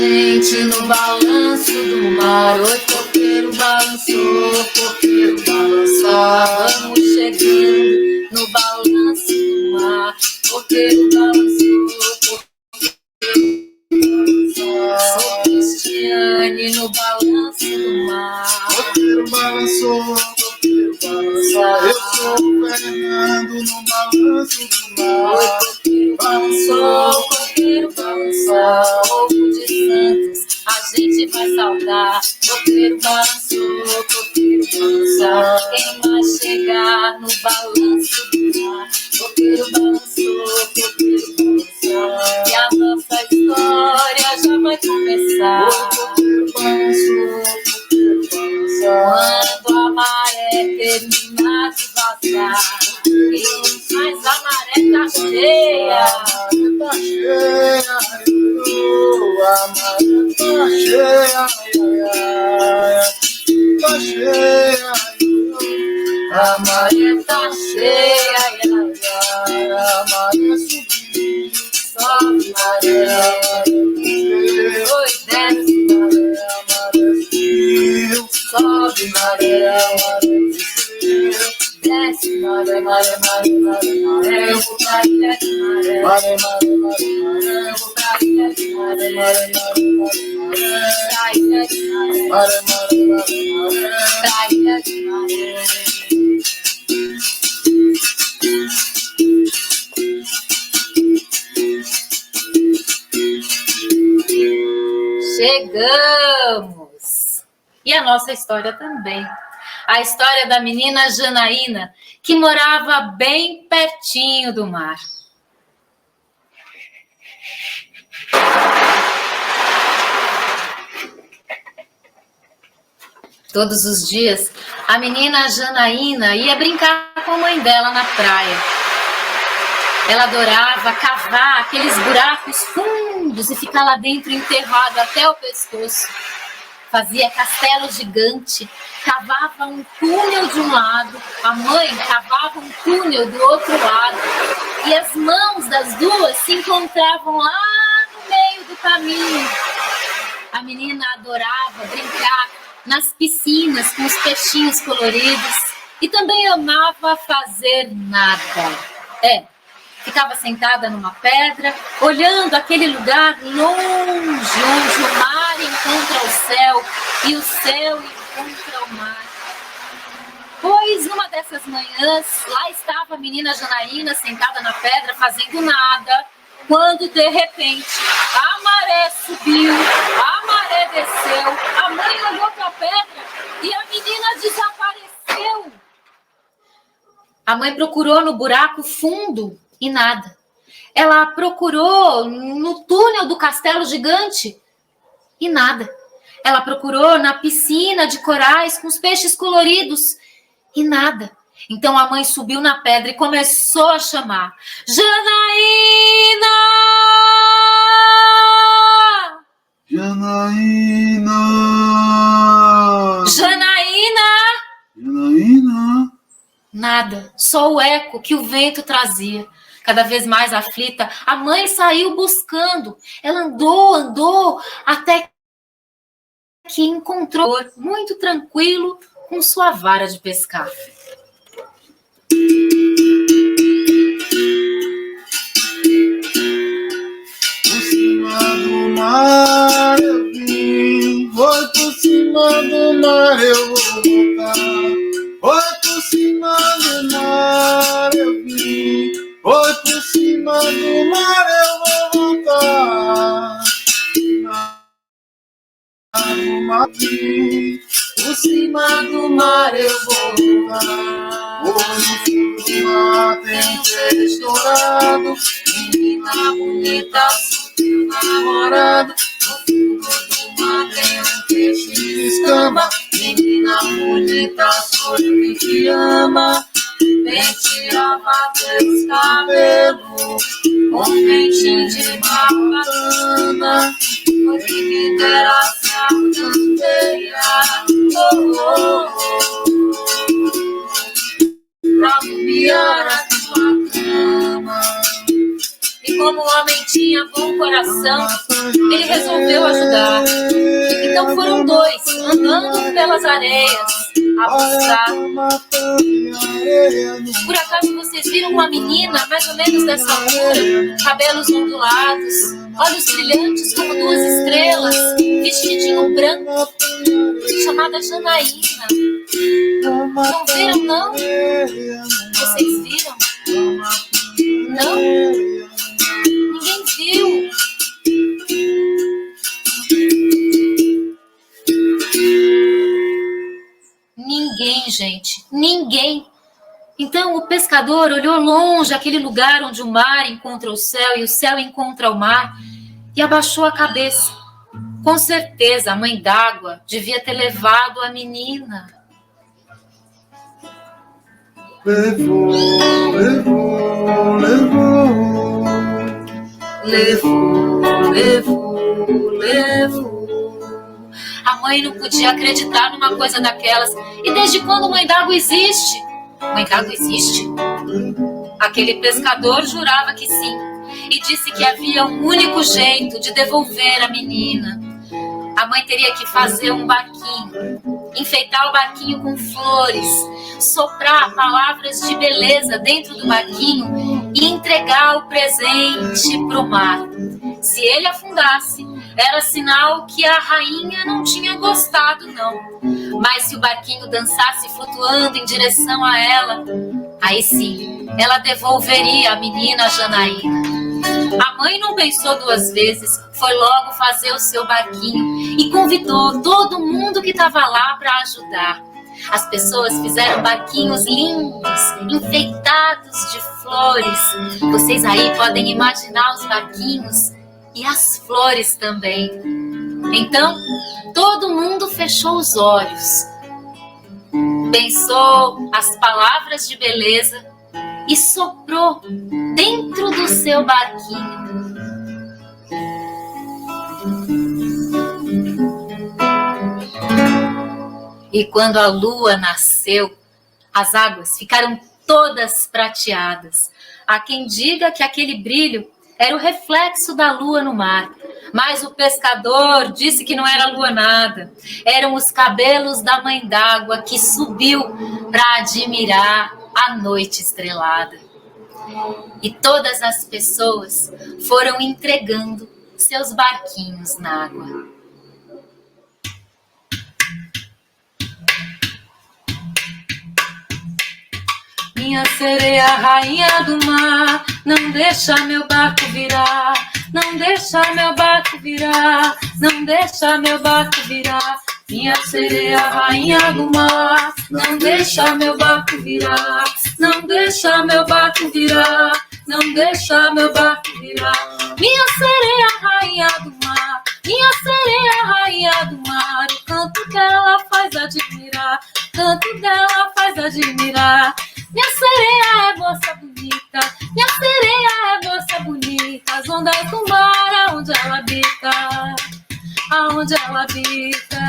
gente no balanço do mar. Oi, coqueiro balançou, coqueiro balançou. Vamos chegando no balanço do mar. Coqueiro balançou, coqueiro balançou. Sou Cristiane no balanço do mar. Coqueiro balançou, coqueiro balançou. Eu sou o Fernando no balanço do mar. Oi, coqueiro balançou, coqueiro balançou. Povo de Santos, a gente vai saudar. Coqueiro balançou, coqueiro balançou. Quem vai chegar no balanço do mar? Coqueiro balançou, coqueiro balançou. E a nossa história já vai começar. Coqueiro balançou, coqueiro balançou. Quando a maré terminar de vazar, mas a maré tá cheia. Tá cheia, a maré tá cheia, tá cheia, A maré tá cheia, a maré subiu, sobe maré. Oi, desce maré, a maré subiu, sobe maré. Desce maré, maré, maré, maré, maré. Eu vou pra ilha de maré. maré, maré, maré, maré, Eu vou pra ilha de maré. maré, maré, maré, Pra ilha de maré. maré, maré, maré, maré. Pra ilha de maré. Chegamos! E a nossa história também. A história da menina Janaína, que morava bem pertinho do mar. Todos os dias, a menina Janaína ia brincar com a mãe dela na praia. Ela adorava cavar aqueles buracos fundos e ficar lá dentro enterrado até o pescoço. Fazia castelo gigante, cavava um túnel de um lado, a mãe cavava um túnel do outro lado, e as mãos das duas se encontravam lá no meio do caminho. A menina adorava brincar nas piscinas com os peixinhos coloridos e também amava fazer nada. Ficava sentada numa pedra, olhando aquele lugar longe, onde o mar encontra o céu e o céu encontra o mar. Pois, numa dessas manhãs, lá estava a menina Janaína sentada na pedra, fazendo nada, quando, de repente, a maré subiu, a maré desceu, a mãe olhou para a pedra e a menina desapareceu. A mãe procurou no buraco fundo e nada. Ela procurou no túnel do castelo gigante e nada. Ela procurou na piscina de corais com os peixes coloridos e nada. Então a mãe subiu na pedra e começou a chamar: Janaína! Janaína! Janaína! Janaína! Nada, só o eco que o vento trazia. Cada vez mais aflita, a mãe saiu buscando. Ela andou, até que encontrou muito tranquilo com sua vara de pescar. Por cima do mar eu vim, foi por cima do mar eu vou voltar. Foi por cima do mar eu vim, foi por cima do mar eu vou voltar. Por cima do mar eu vou voltar. Hoje no fundo do mar tem peixe dourado, menina bonita, seu namorado. No fundo do mar tem um peixe de escama, menina bonita, sou eu que te ama. Vem tirar teus cabelos com pentinho de bacana. Foi que me dera se alcanceia, pra aliviar a tua cama. E como o homem tinha bom coração, ele resolveu ajudar. Então foram dois, andando pelas areias, a buscar. Por acaso vocês viram uma menina, mais ou menos dessa altura, cabelos ondulados, olhos brilhantes como duas estrelas, vestidinho branco, chamada Janaína? Não viram, não? Vocês viram? Não? Ninguém viu. Ninguém, gente. Ninguém. Então o pescador olhou longe aquele lugar onde o mar encontra o céu e o céu encontra o mar e abaixou a cabeça. Com certeza a mãe d'água devia ter levado a menina. Levou. A mãe não podia acreditar numa coisa daquelas. E desde quando mãe d'água existe? Mãe d'água existe? Aquele pescador jurava que sim. E disse que havia um único jeito de devolver a menina. A mãe teria que fazer um barquinho, enfeitar o barquinho com flores, soprar palavras de beleza dentro do barquinho e entregar o presente pro mar. Se ele afundasse, era sinal que a rainha não tinha gostado, não. Mas se o barquinho dançasse flutuando em direção a ela, aí sim, ela devolveria a menina Janaína. A mãe não pensou duas vezes, foi logo fazer o seu barquinho e convidou todo mundo que estava lá para ajudar. As pessoas fizeram barquinhos lindos, enfeitados de flores. Vocês aí podem imaginar os barquinhos e as flores também. Então, todo mundo fechou os olhos, pensou as palavras de beleza e soprou dentro do seu barquinho. E quando a lua nasceu, as águas ficaram todas prateadas. Há quem diga que aquele brilho era o reflexo da lua no mar. Mas o pescador disse que não era lua nada. Eram os cabelos da mãe d'água que subiu para admirar a noite estrelada. E todas as pessoas foram entregando seus barquinhos na água. Minha sereia, rainha do mar, não deixa meu barco virar, não deixa meu barco virar, não deixa meu barco virar. Minha sereia, rainha do mar, não deixa meu barco virar, não deixa meu barco virar, não deixa meu barco virar. Minha sereia, rainha do mar, minha sereia, rainha do mar, o canto dela faz admirar, o canto dela faz admirar. Minha sereia é moça bonita, minha sereia é moça bonita, as ondas do mar aonde ela habita, aonde ela habita.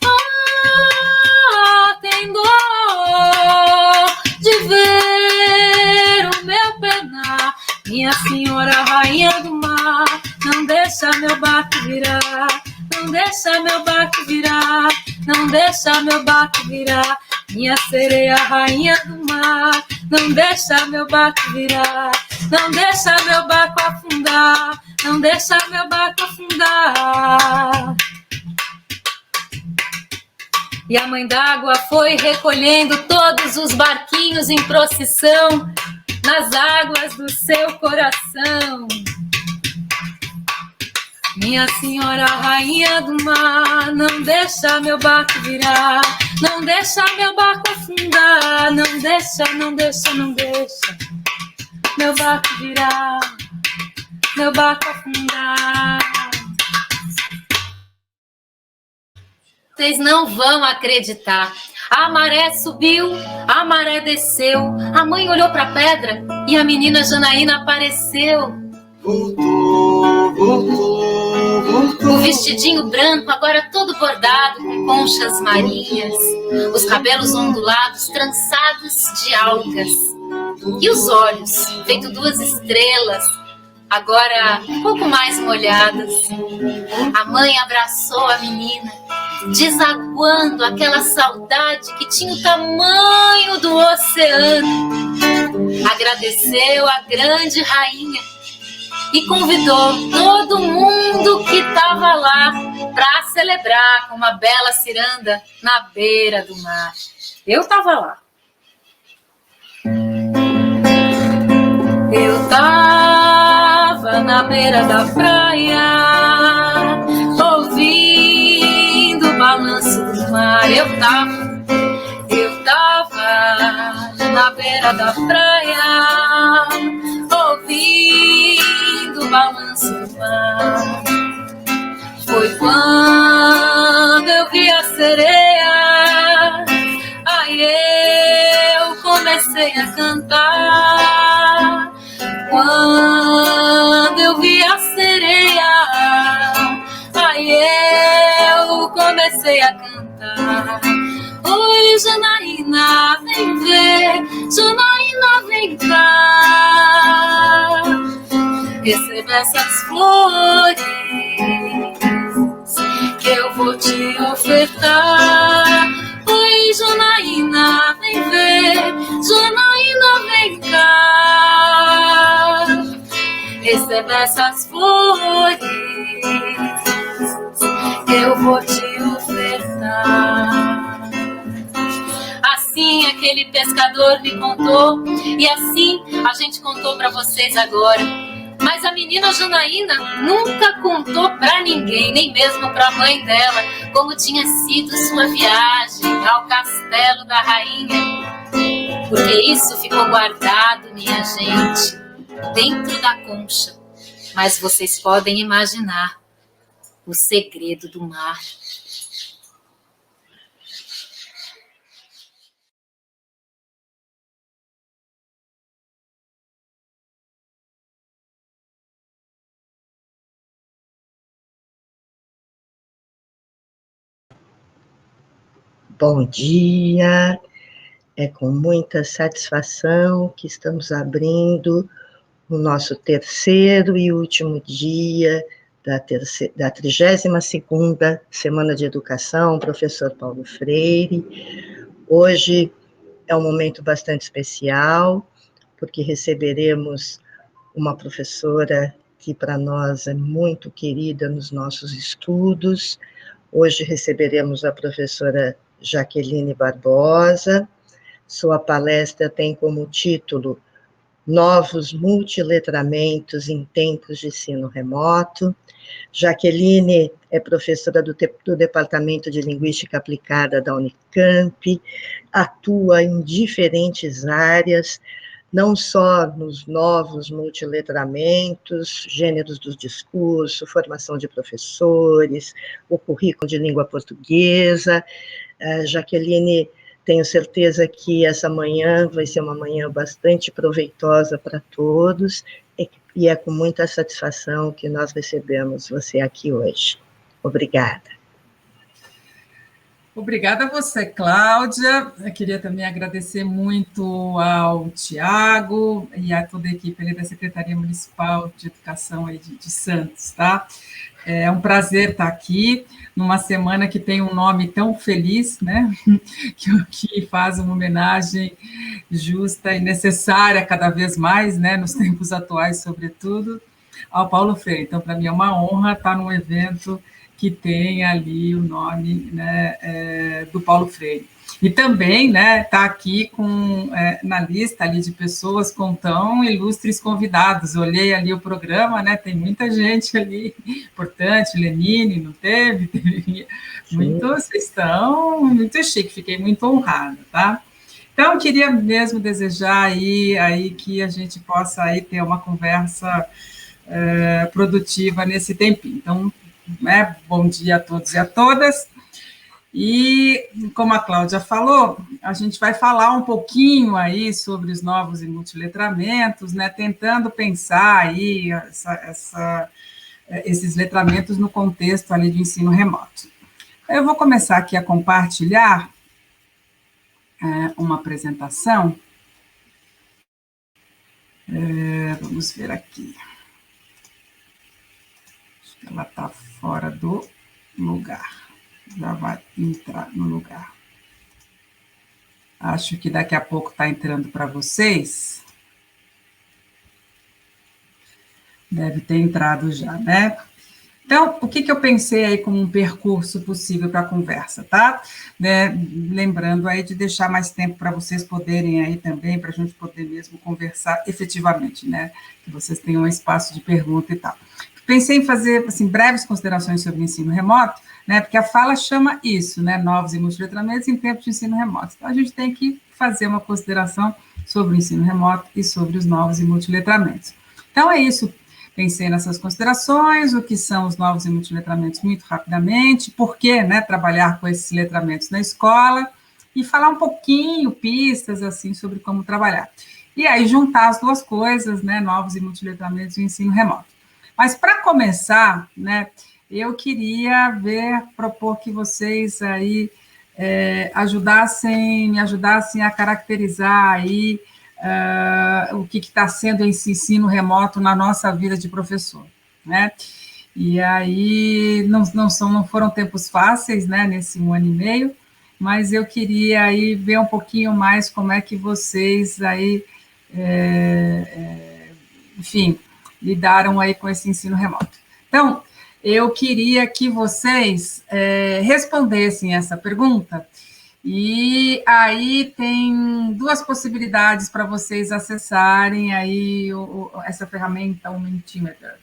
Ah, tem dor de ver o meu penar, minha senhora rainha do mar, não deixa meu barco virar, não deixa meu barco virar, não deixa meu barco virar. Minha sereia, rainha do mar, não deixa meu barco virar, não deixa meu barco afundar, não deixa meu barco afundar. E a mãe d'água foi recolhendo todos os barquinhos em procissão nas águas do seu coração. Minha senhora, rainha do mar, não deixa meu barco virar, não deixa meu barco afundar, não deixa, não deixa, não deixa meu barco virar, meu barco afundar. Vocês não vão acreditar. A maré subiu, a maré desceu, a mãe olhou para a pedra e a menina Janaína apareceu. Voltou, voltou, voltou. O vestidinho branco, agora todo bordado com conchas marinhas, os cabelos ondulados, trançados de algas, e os olhos, feito duas estrelas, agora um pouco mais molhadas. A mãe abraçou a menina, desaguando aquela saudade que tinha o tamanho do oceano. Agradeceu a grande rainha e convidou todo mundo que estava lá para celebrar com uma bela ciranda na beira do mar. Eu estava lá. Eu estava na beira da praia, ouvindo o balanço do mar. Eu estava na beira da praia, ouvindo o balanço do mar. Foi quando eu vi a sereia, aí eu comecei a cantar. Quando eu vi a sereia, aí eu comecei a cantar. Oi, Janaína, vem ver, Janaína, vem cá, receba essas flores que eu vou te ofertar. Oi, Janaína, vem ver, Janaína, vem cá, receba essas flores que eu vou te ofertar. Assim aquele pescador me contou, e assim a gente contou para vocês agora. Mas a menina Janaína nunca contou para ninguém, nem mesmo para a mãe dela, como tinha sido sua viagem ao castelo da rainha. Porque isso ficou guardado, minha gente, dentro da concha. Mas vocês podem imaginar o segredo do mar. Bom dia, é com muita satisfação que estamos abrindo o nosso terceiro e último dia da 32ª Semana de Educação, professor Paulo Freire. Hoje é um momento bastante especial, porque receberemos uma professora que para nós é muito querida nos nossos estudos. Hoje receberemos a professora Jaqueline Barbosa. Sua palestra tem como título Novos Multiletramentos em Tempos de Ensino Remoto. Jaqueline é professora do Departamento de Linguística Aplicada da Unicamp, atua em diferentes áreas, não só nos novos multiletramentos, gêneros do discurso, formação de professores, o currículo de língua portuguesa. Jaqueline, tenho certeza que essa manhã vai ser uma manhã bastante proveitosa para todos, e é com muita satisfação que nós recebemos você aqui hoje. Obrigada. Obrigada a você, Cláudia. Eu queria também agradecer muito ao Tiago e a toda a equipe ali da Secretaria Municipal de Educação aí de Santos, tá? É um prazer estar aqui numa semana que tem um nome tão feliz, né? Que faz uma homenagem justa e necessária cada vez mais, né? Nos tempos atuais, sobretudo, ao Paulo Freire. Então, para mim é uma honra estar num evento que tem ali o nome, né, do Paulo Freire. E também, né, está aqui na lista ali de pessoas com tão ilustres convidados. Olhei ali o programa, né, tem muita gente ali importante, Lenine, não teve? Vocês estão muito chique, fiquei muito honrada, tá? Então, eu queria mesmo desejar aí que a gente possa aí ter uma conversa produtiva nesse tempinho. Então, bom dia a todos e a todas. E, como a Cláudia falou, a gente vai falar um pouquinho aí sobre os novos e multiletramentos, né, tentando pensar aí esses letramentos no contexto ali de ensino remoto. Eu vou começar aqui a compartilhar uma apresentação. Vamos ver aqui. Ela está fora do lugar. Já vai entrar no lugar. Acho que daqui a pouco está entrando para vocês. Deve ter entrado já, né? Então, o que eu pensei aí como um percurso possível para a conversa, tá? Né? Lembrando aí de deixar mais tempo para vocês poderem aí também, para a gente poder mesmo conversar efetivamente, né? Que vocês tenham um espaço de pergunta e tal. Pensei em fazer, assim, breves considerações sobre o ensino remoto, né? Porque a fala chama isso, né? Novos e multiletramentos em tempos de ensino remoto. Então, a gente tem que fazer uma consideração sobre o ensino remoto e sobre os novos e multiletramentos. Então, é isso. Pensei nessas considerações, o que são os novos e multiletramentos muito rapidamente, por que, né, trabalhar com esses letramentos na escola, e falar um pouquinho, pistas, assim, sobre como trabalhar. E aí, juntar as duas coisas, né, novos e multiletramentos e o ensino remoto. Mas, para começar, né, eu queria propor que vocês aí me ajudassem a caracterizar aí o que está sendo esse ensino remoto na nossa vida de professor, né? E aí não foram tempos fáceis, né, nesse 1 ano e meio, mas eu queria aí ver um pouquinho mais como é que vocês aí, enfim, lidaram aí com esse ensino remoto. Então, eu queria que vocês respondessem essa pergunta. E aí tem duas possibilidades para vocês acessarem aí essa ferramenta, o Mentimeter,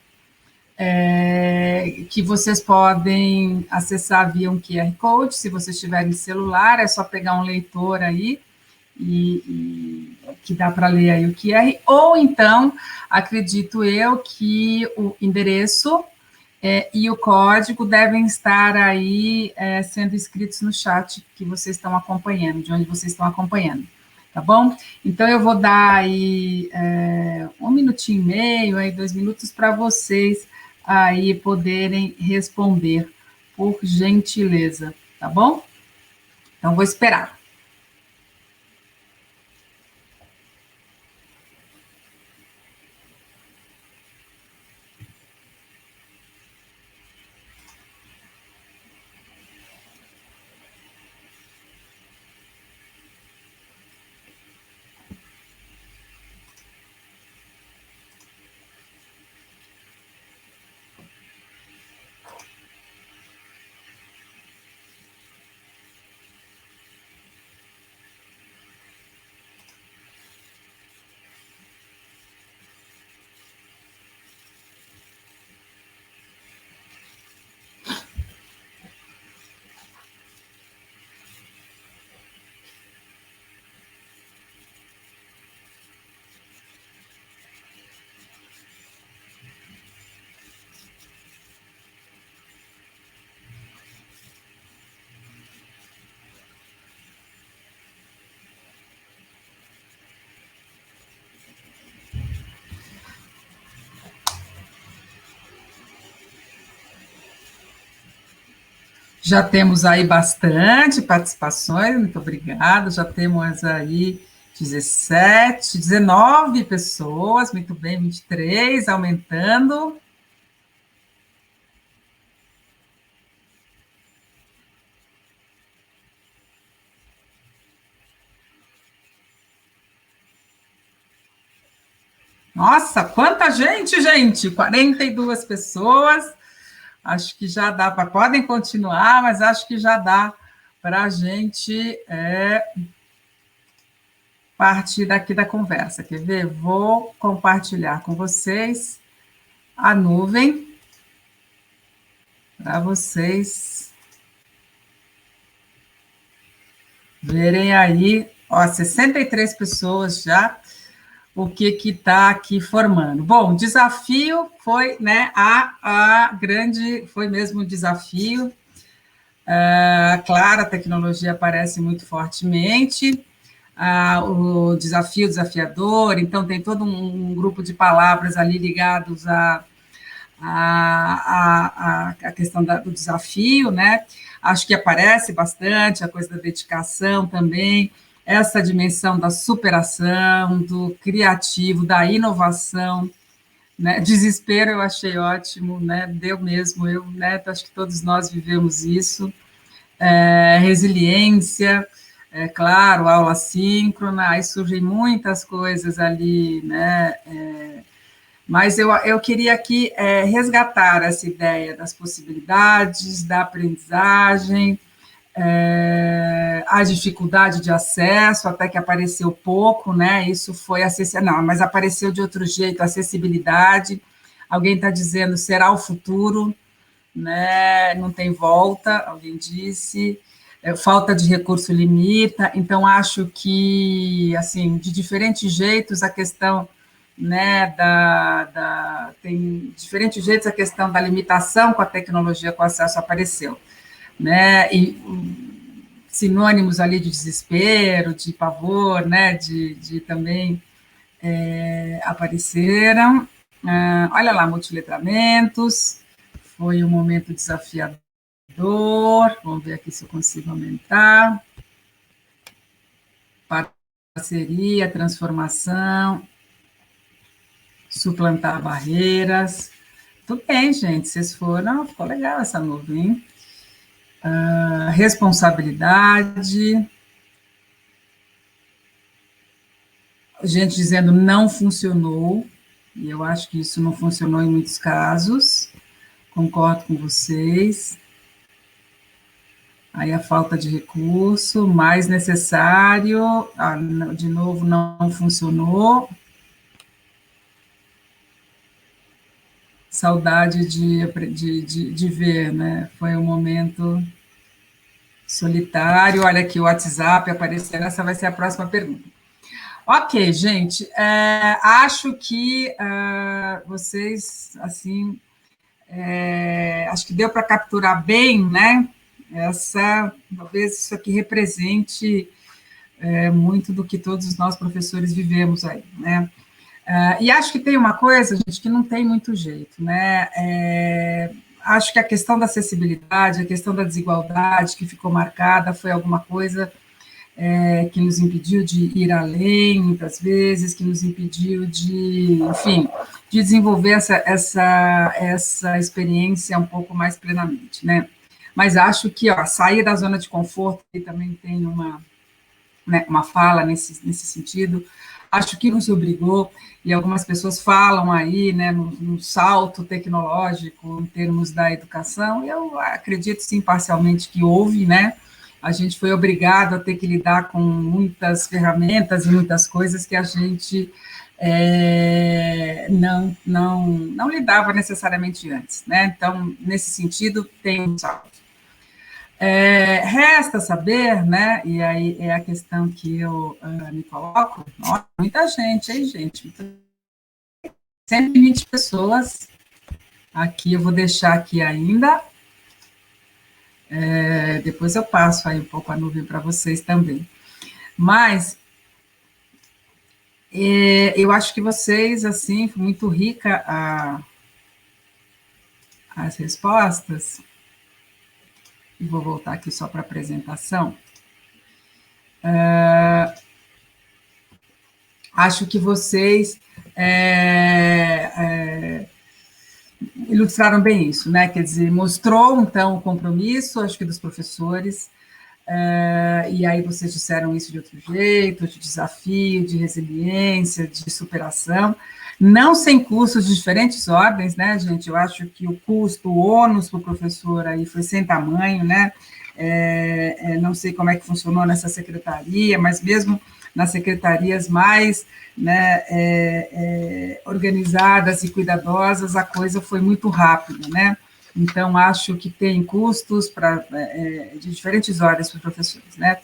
que vocês podem acessar via um QR Code. Se vocês tiverem celular, é só pegar um leitor aí, e que dá para ler aí o QR, ou então, acredito eu, que o endereço e o código devem estar aí sendo escritos no chat que vocês estão acompanhando, de onde vocês estão acompanhando, tá bom? Então, eu vou dar aí 1 minutinho e meio, aí 2 minutos, para vocês aí poderem responder, por gentileza, tá bom? Então, vou esperar. Já temos aí bastante participações, muito obrigada. Já temos aí 17, 19 pessoas, muito bem, 23, aumentando. Nossa, quanta gente, gente! 42 pessoas. Acho que já dá para... Podem continuar, mas acho que já dá para a gente partir daqui da conversa. Quer ver? Vou compartilhar com vocês a nuvem para vocês verem aí, 63 pessoas já, o que está aqui formando. Bom, o desafio foi, né, foi mesmo um desafio. Claro, a tecnologia aparece muito fortemente, o desafio, desafiador, então tem todo um grupo de palavras ali ligados à questão do desafio, né? Acho que aparece bastante a coisa da dedicação também, essa dimensão da superação, do criativo, da inovação, né? Desespero eu achei ótimo, né? Deu mesmo, né? Acho que todos nós vivemos isso. Resiliência, claro, aula síncrona, aí surgem muitas coisas ali, né? Mas eu queria aqui resgatar essa ideia das possibilidades, da aprendizagem, a dificuldade de acesso, até que apareceu pouco, né? Isso foi não, mas apareceu de outro jeito, acessibilidade. Alguém está dizendo, será o futuro, né? Não tem volta, alguém disse. Falta de recurso limita, então acho que, assim, de diferentes jeitos a questão, né, tem diferentes jeitos a questão da limitação com a tecnologia, com o acesso apareceu, né, e sinônimos ali de desespero, de pavor, né, de também apareceram. Olha lá, multiletramentos, foi um momento desafiador. Vamos ver aqui se eu consigo aumentar. Parceria, transformação, suplantar barreiras. Tudo bem, gente, vocês foram, ficou legal essa nuvem, hein? Responsabilidade. Gente dizendo não funcionou, e eu acho que isso não funcionou em muitos casos, concordo com vocês. Aí a falta de recurso, mais necessário, de novo, não funcionou. Saudade de ver, né? Foi um momento solitário. Olha aqui o WhatsApp aparecendo, essa vai ser a próxima pergunta. Ok, gente, acho que vocês, assim, acho que deu para capturar bem, né? Talvez isso aqui represente muito do que todos nós professores vivemos aí, né? E acho que tem uma coisa, gente, que não tem muito jeito, né? Acho que a questão da acessibilidade, a questão da desigualdade que ficou marcada foi alguma coisa que nos impediu de ir além, muitas vezes, que nos impediu de, enfim, de desenvolver essa experiência um pouco mais plenamente, né? Mas acho que sair da zona de conforto, e também tem uma fala nesse sentido, acho que nos obrigou, e algumas pessoas falam aí, né, no salto tecnológico em termos da educação, e eu acredito, sim, parcialmente que houve, né? A gente foi obrigado a ter que lidar com muitas ferramentas e muitas coisas que a gente não lidava necessariamente antes, né? Então, nesse sentido, tem um salto. Resta saber, né, e aí é a questão que eu me coloco, muita gente, hein, gente? 120 pessoas, aqui eu vou deixar aqui ainda, depois eu passo aí um pouco a nuvem para vocês também. Mas eu acho que vocês, assim, foi muito rica as respostas. E vou voltar aqui só para a apresentação. Acho que vocês ilustraram bem isso, né? Quer dizer, mostrou, então, o compromisso, acho que dos professores, e aí vocês disseram isso de outro jeito, de desafio, de resiliência, de superação, não sem custos de diferentes ordens, né, gente? Eu acho que o custo, o ônus para o professor aí foi sem tamanho, né? Não sei como é que funcionou nessa secretaria, mas mesmo nas secretarias mais, né, organizadas e cuidadosas, a coisa foi muito rápida, né? Então, acho que tem custos de diferentes ordens para os professores, né?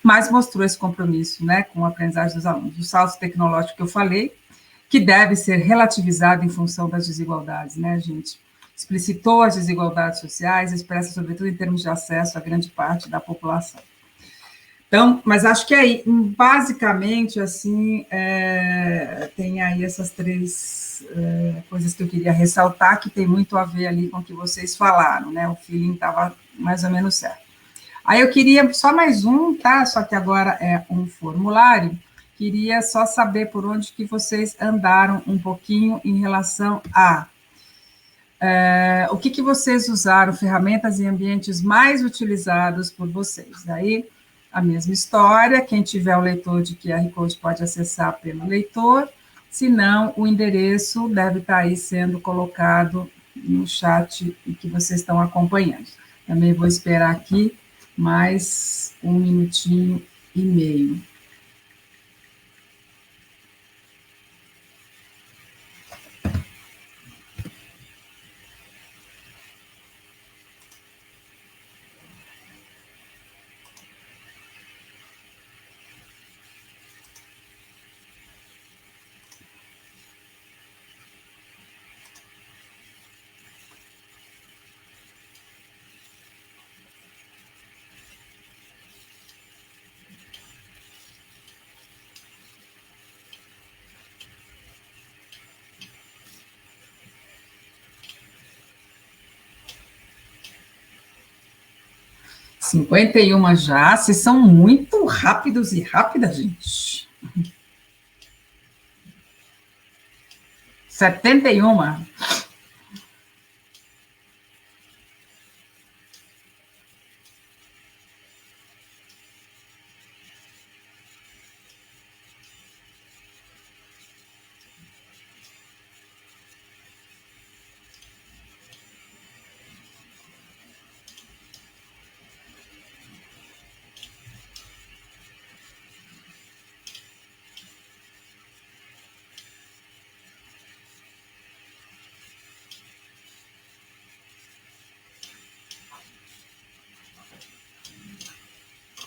Mas mostrou esse compromisso, né, com a aprendizagem dos alunos. O salto tecnológico que eu falei, que deve ser relativizado em função das desigualdades, né, gente? Explicitou as desigualdades sociais, expressa, sobretudo, em termos de acesso a grande parte da população. Então, mas acho que aí, basicamente, assim, tem aí essas três coisas que eu queria ressaltar, que tem muito a ver ali com o que vocês falaram, né? O feeling estava mais ou menos certo. Aí eu queria só mais um, tá? Só que agora é um formulário, queria só saber por onde que vocês andaram um pouquinho em relação a o que vocês usaram, ferramentas e ambientes mais utilizados por vocês. Daí, a mesma história, quem tiver o leitor de QR Code pode acessar pelo leitor, se não, o endereço deve estar aí sendo colocado no chat que vocês estão acompanhando. Também vou esperar aqui mais 1 minutinho e meio. Cinquenta e uma já, vocês são muito rápidos e rápidas, gente. 71.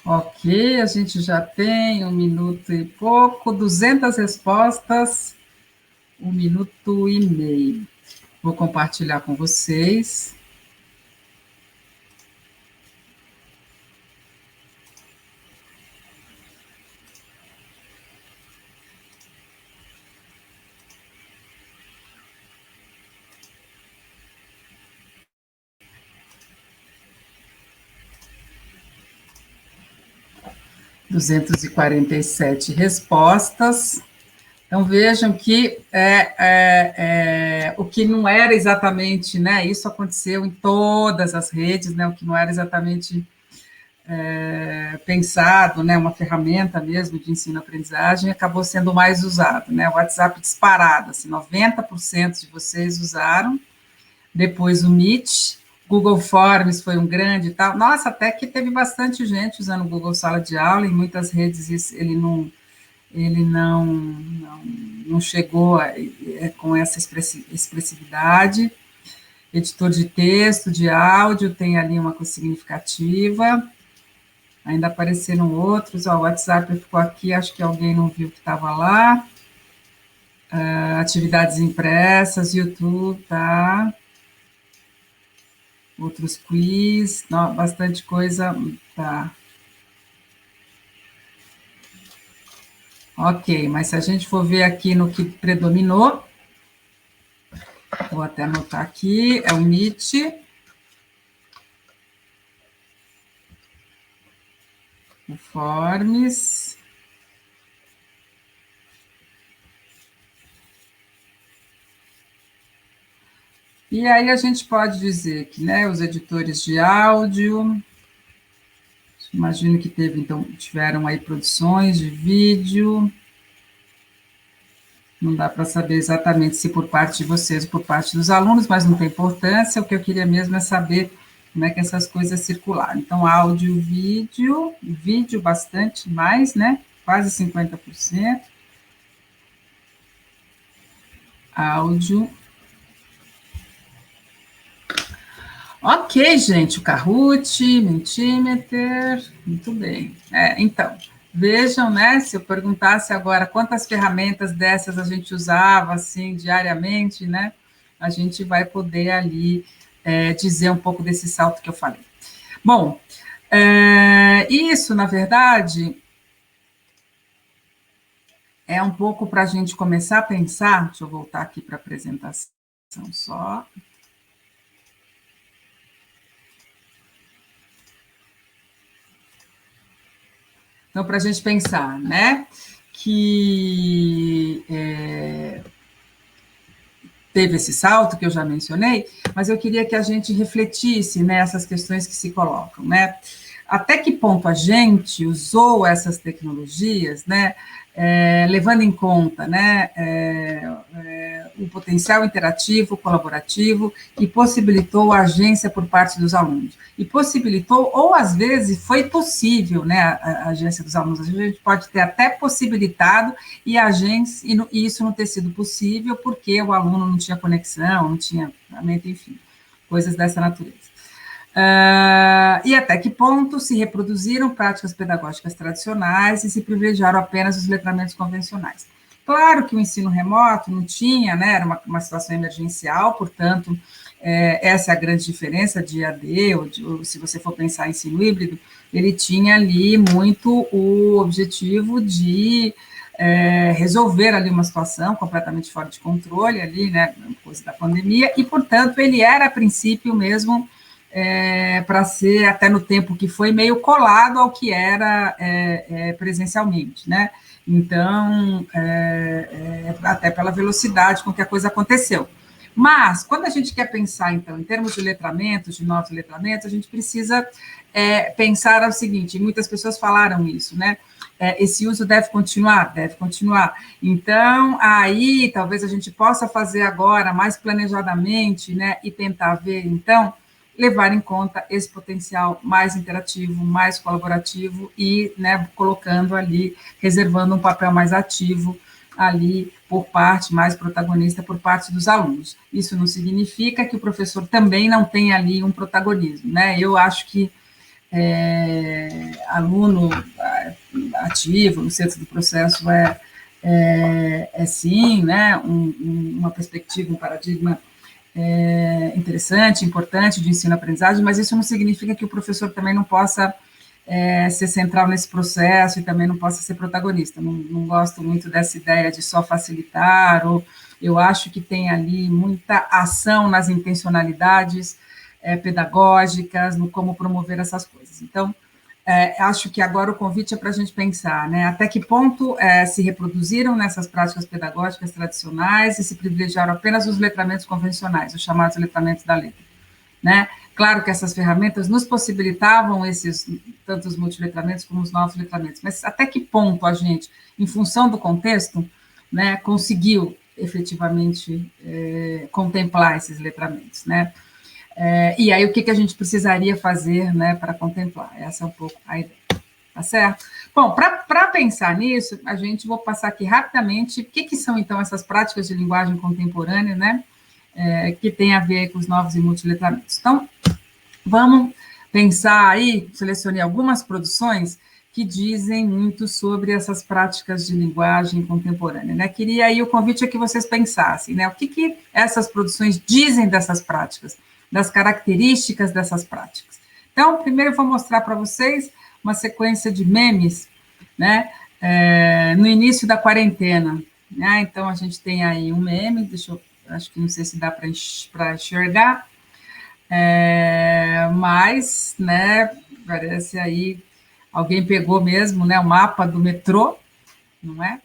Ok, a gente já tem 1 minuto e pouco, 200 respostas, 1 minuto e meio. Vou compartilhar com vocês. Duzentos e 247 respostas. Então, vejam que o que não era exatamente, né, isso aconteceu em todas as redes, né, o que não era exatamente pensado, né, uma ferramenta mesmo de ensino-aprendizagem, acabou sendo mais usado, né, o WhatsApp disparado, assim, 90% de vocês usaram, depois o Meet, Google Forms foi um grande e tal, nossa, até que teve bastante gente usando o Google Sala de Aula, em muitas redes ele não chegou com essa expressividade. Editor de texto, de áudio, tem ali uma coisa significativa. Ainda apareceram outros. O WhatsApp ficou aqui, acho que alguém não viu que estava lá. Atividades impressas, YouTube, tá? Outros quiz, bastante coisa, tá? Ok, mas se a gente for ver aqui no que predominou, vou até anotar aqui, é o Meet, o Forms, e aí a gente pode dizer que, né, os editores de áudio, imagino que tiveram aí produções de vídeo, não dá para saber exatamente se por parte de vocês ou por parte dos alunos, mas não tem importância, o que eu queria mesmo é saber como é que essas coisas circularam. Então, áudio, vídeo bastante mais, né? Quase 50%. Áudio. Ok, gente, o Kahoot, Mentimeter, muito bem. Então, vejam, né, se eu perguntasse agora quantas ferramentas dessas a gente usava, assim, diariamente, né, a gente vai poder ali dizer um pouco desse salto que eu falei. Bom, isso, na verdade, é um pouco para a gente começar a pensar, deixa eu voltar aqui para a apresentação só. Então, para a gente pensar, né, que teve esse salto que eu já mencionei, mas eu queria que a gente refletisse nessas questões que se colocam, né? Até que ponto a gente usou essas tecnologias, né, levando em conta, né, o potencial interativo, colaborativo, e possibilitou a agência por parte dos alunos. E possibilitou, ou às vezes foi possível, né, a agência dos alunos. A gente pode ter até possibilitado e a agência, e isso não ter sido possível porque o aluno não tinha conexão, não tinha ferramenta, enfim, coisas dessa natureza. E até que ponto se reproduziram práticas pedagógicas tradicionais e se privilegiaram apenas os letramentos convencionais. Claro que o ensino remoto não tinha, né, era uma situação emergencial, portanto, essa é a grande diferença de EAD, ou se você for pensar em ensino híbrido, ele tinha ali muito o objetivo de resolver ali uma situação completamente fora de controle, ali, né, coisa da pandemia, e, portanto, ele era, a princípio mesmo, para ser, até no tempo que foi, meio colado ao que era presencialmente, né? Então, até pela velocidade com que a coisa aconteceu. Mas, quando a gente quer pensar, então, em termos de letramentos, de novos letramentos, a gente precisa pensar o seguinte, e muitas pessoas falaram isso, né? Esse uso deve continuar? Deve continuar. Então, aí, talvez a gente possa fazer agora, mais planejadamente, né, e tentar ver, então, levar em conta esse potencial mais interativo, mais colaborativo e, né, colocando ali, reservando um papel mais ativo ali por parte, mais protagonista por parte dos alunos. Isso não significa que o professor também não tenha ali um protagonismo, né? Eu acho que aluno ativo no centro do processo sim, né, uma perspectiva, um paradigma interessante, importante de ensino-aprendizagem, mas isso não significa que o professor também não possa ser central nesse processo e também não possa ser protagonista. Não gosto muito dessa ideia de só facilitar, ou eu acho que tem ali muita ação nas intencionalidades pedagógicas, no como promover essas coisas. Então, acho que agora o convite é para a gente pensar, né, até que ponto se reproduziram nessas práticas pedagógicas tradicionais e se privilegiaram apenas os letramentos convencionais, os chamados letramentos da letra, né? Claro que essas ferramentas nos possibilitavam tanto os multiletramentos como os novos letramentos, mas até que ponto a gente, em função do contexto, né, conseguiu efetivamente contemplar esses letramentos, né? E aí, o que a gente precisaria fazer, né, para contemplar? Essa é um pouco a ideia, tá certo? Bom, para pensar nisso, vou passar aqui rapidamente o que são, então, essas práticas de linguagem contemporânea, né, que tem a ver com os novos e multiletramentos. Então, vamos pensar aí, selecionei algumas produções que dizem muito sobre essas práticas de linguagem contemporânea, né? Queria aí, o convite é que vocês pensassem, né, o que essas produções dizem dessas práticas, das características dessas práticas. Então, primeiro eu vou mostrar para vocês uma sequência de memes, né, no início da quarentena, né? Então, a gente tem aí um meme, acho que não sei se dá para enxergar, mas, né, parece aí, alguém pegou mesmo, né, o mapa do metrô, não é?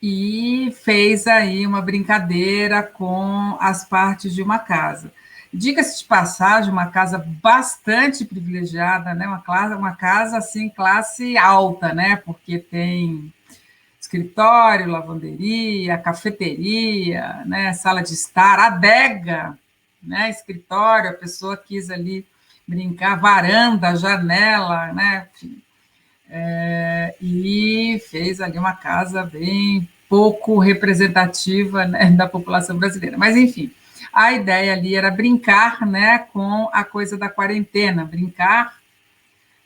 E fez aí uma brincadeira com as partes de uma casa. Diga-se de passagem, uma casa bastante privilegiada, né? Uma casa assim, classe alta, né? Porque tem escritório, lavanderia, cafeteria, né? Sala de estar, adega, né? Escritório, a pessoa quis ali brincar, varanda, janela, né? Enfim. E fez ali uma casa bem pouco representativa, né, da população brasileira. Mas, enfim, a ideia ali era brincar, né, com a coisa da quarentena, brincar,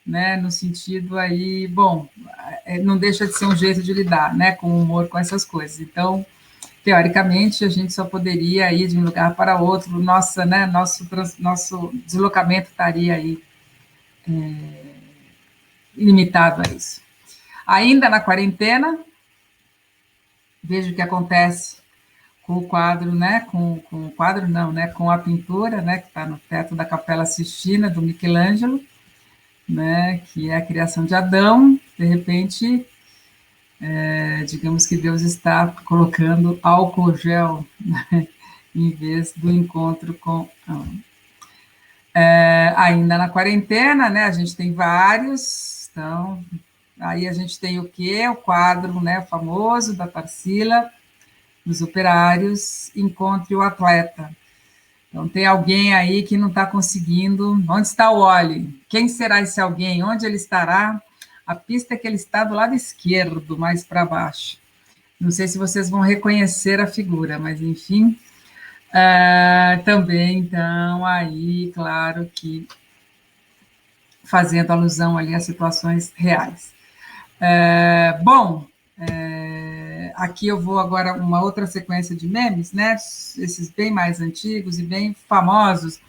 né, no sentido aí, bom, não deixa de ser um jeito de lidar, né, com o humor, com essas coisas. Então, teoricamente, a gente só poderia ir de um lugar para outro, nosso deslocamento estaria aí limitado a isso. Ainda na quarentena, veja o que acontece com o quadro, né? Com o quadro, não, né? Com a pintura, né? Que está no teto da Capela Sistina, do Michelangelo, né? Que é a criação de Adão. De repente, digamos que Deus está colocando álcool gel, né, em vez do encontro com... ainda na quarentena, né, a gente tem vários, então, aí a gente tem o quê? O quadro, né, famoso da Tarsila, dos operários, Encontre o Atleta. Então, tem alguém aí que não está conseguindo. Onde está o Oli? Quem será esse alguém? Onde ele estará? A pista é que ele está do lado esquerdo, mais para baixo. Não sei se vocês vão reconhecer a figura, mas, enfim. Também, então, aí, claro que fazendo alusão ali a situações reais. Bom, aqui eu vou agora uma outra sequência de memes, né? Esses bem mais antigos e bem famosos,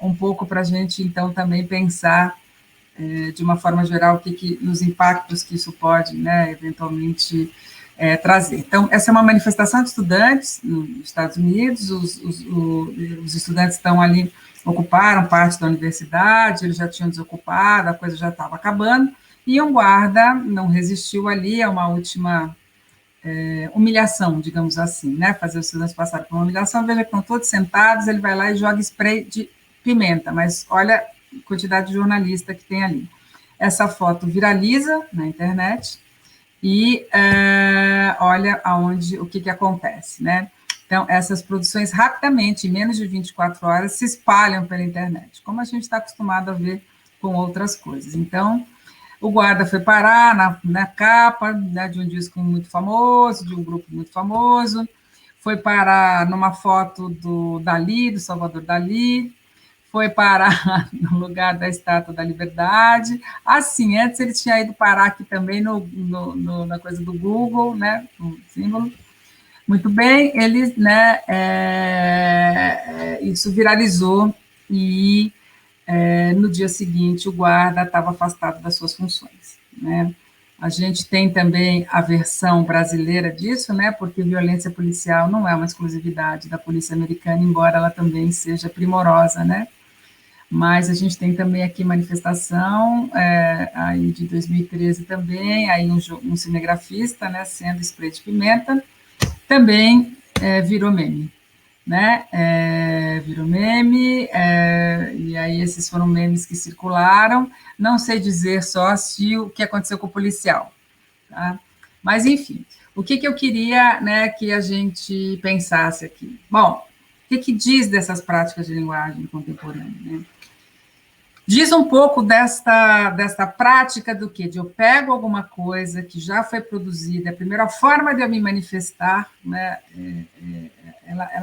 um pouco para a gente, então, também pensar, de uma forma geral, nos impactos que isso pode, né, eventualmente, trazer. Então, essa é uma manifestação de estudantes nos Estados Unidos, os estudantes estão ali, ocuparam parte da universidade, eles já tinham desocupado, a coisa já estava acabando, e um guarda não resistiu ali a uma última humilhação, digamos assim, né? Fazer os estudantes passarem por uma humilhação. Veja que estão todos sentados, ele vai lá e joga spray de pimenta, mas olha a quantidade de jornalista que tem ali. Essa foto viraliza na internet e olha o que acontece, né? Então, essas produções rapidamente, em menos de 24 horas, se espalham pela internet, como a gente está acostumado a ver com outras coisas. Então, o guarda foi parar na capa, né, de um disco muito famoso, de um grupo muito famoso, foi parar numa foto do Dalí, do Salvador Dalí, foi parar no lugar da Estátua da Liberdade. Assim, antes ele tinha ido parar aqui também na coisa do Google, né, no símbolo. Muito bem, ele, né, isso viralizou e no dia seguinte, o guarda estava afastado das suas funções, né? A gente tem também a versão brasileira disso, né? Porque violência policial não é uma exclusividade da polícia americana, embora ela também seja primorosa, né? Mas a gente tem também aqui manifestação, aí de 2013 também, aí um cinegrafista, né, sendo spray de pimenta, também virou meme. Né? Virou meme, e aí esses foram memes que circularam, não sei dizer só se o que aconteceu com o policial, tá? Mas, enfim, o que eu queria, né, que a gente pensasse aqui? Bom, o que diz dessas práticas de linguagem contemporânea, né? Diz um pouco desta prática do quê? De eu pego alguma coisa que já foi produzida, a primeira forma de eu me manifestar, né,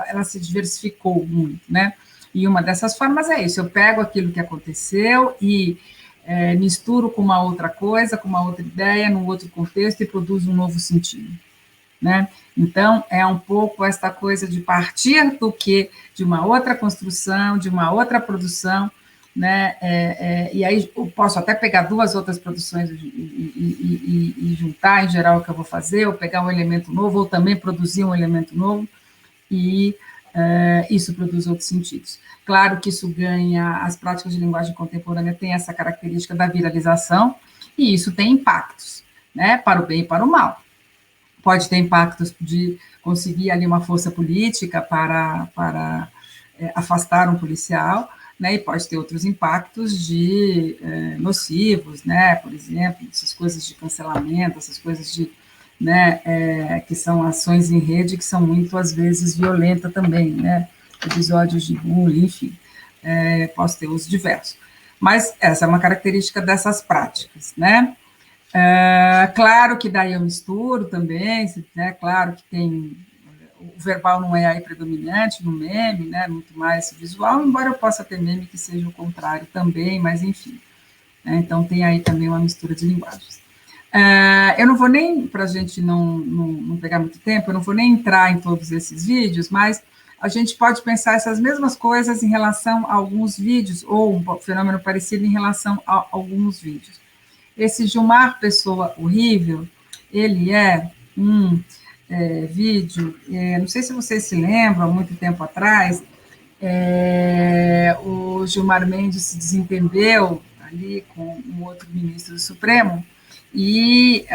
ela se diversificou muito, né? E uma dessas formas é isso, eu pego aquilo que aconteceu e misturo com uma outra coisa, com uma outra ideia, num outro contexto e produzo um novo sentido, né? Então, é um pouco esta coisa de partir do quê? De uma outra construção, de uma outra produção, né? E aí eu posso até pegar duas outras produções e juntar, em geral, o que eu vou fazer, ou pegar um elemento novo, ou também produzir um elemento novo, e isso produz outros sentidos. Claro que isso ganha, as práticas de linguagem contemporânea têm essa característica da viralização, e isso tem impactos, né? Para o bem e para o mal. Pode ter impactos de conseguir ali uma força política para afastar um policial, né, e pode ter outros impactos nocivos, né, por exemplo, essas coisas de cancelamento, essas coisas né, que são ações em rede que são muito, às vezes, violentas também, né, episódios de bullying, enfim, posso ter uso diversos. Mas essa é uma característica dessas práticas, né. Claro que daí eu misturo também, né, claro que o verbal não é aí predominante no meme, né, muito mais visual, embora eu possa ter meme que seja o contrário também, mas enfim, né, então tem aí também uma mistura de linguagens. Eu não vou nem, para a gente não pegar muito tempo, eu não vou nem entrar em todos esses vídeos, mas a gente pode pensar essas mesmas coisas em relação a alguns vídeos, ou um fenômeno parecido em relação a alguns vídeos. Esse Gilmar Pessoa Horrível, ele é um vídeo, não sei se vocês se lembram, há muito tempo atrás, o Gilmar Mendes se desentendeu ali com um outro ministro do Supremo, e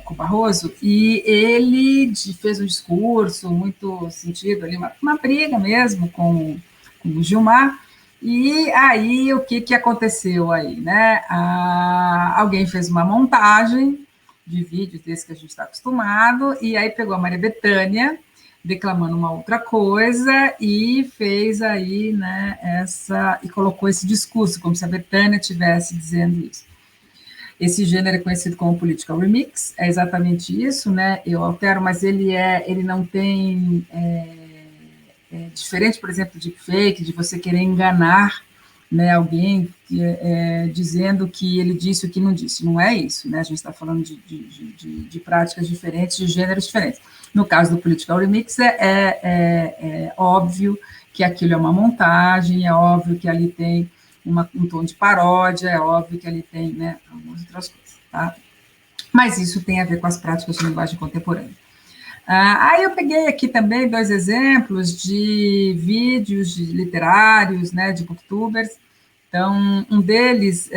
com o Barroso, e ele fez um discurso muito sentido ali, uma briga mesmo com o Gilmar. E aí, o que aconteceu aí, né? Alguém fez uma montagem de vídeos desse que a gente está acostumado, e aí pegou a Maria Bethânia, declamando uma outra coisa, e fez aí, né, e colocou esse discurso, como se a Bethânia estivesse dizendo isso. Esse gênero é conhecido como political remix, é exatamente isso, né? Eu altero, mas ele não tem... diferente, por exemplo, de fake, de você querer enganar, né, alguém dizendo que ele disse o que não disse. Não é isso, né? A gente está falando de práticas diferentes, de gêneros diferentes. No caso do political remix, é óbvio que aquilo é uma montagem, é óbvio que ali tem um tom de paródia, é óbvio que ali tem, né, algumas outras coisas, tá? Mas isso tem a ver com as práticas de linguagem contemporânea. Aí eu peguei aqui também 2 exemplos de vídeos literários, né, de booktubers. Então, um deles,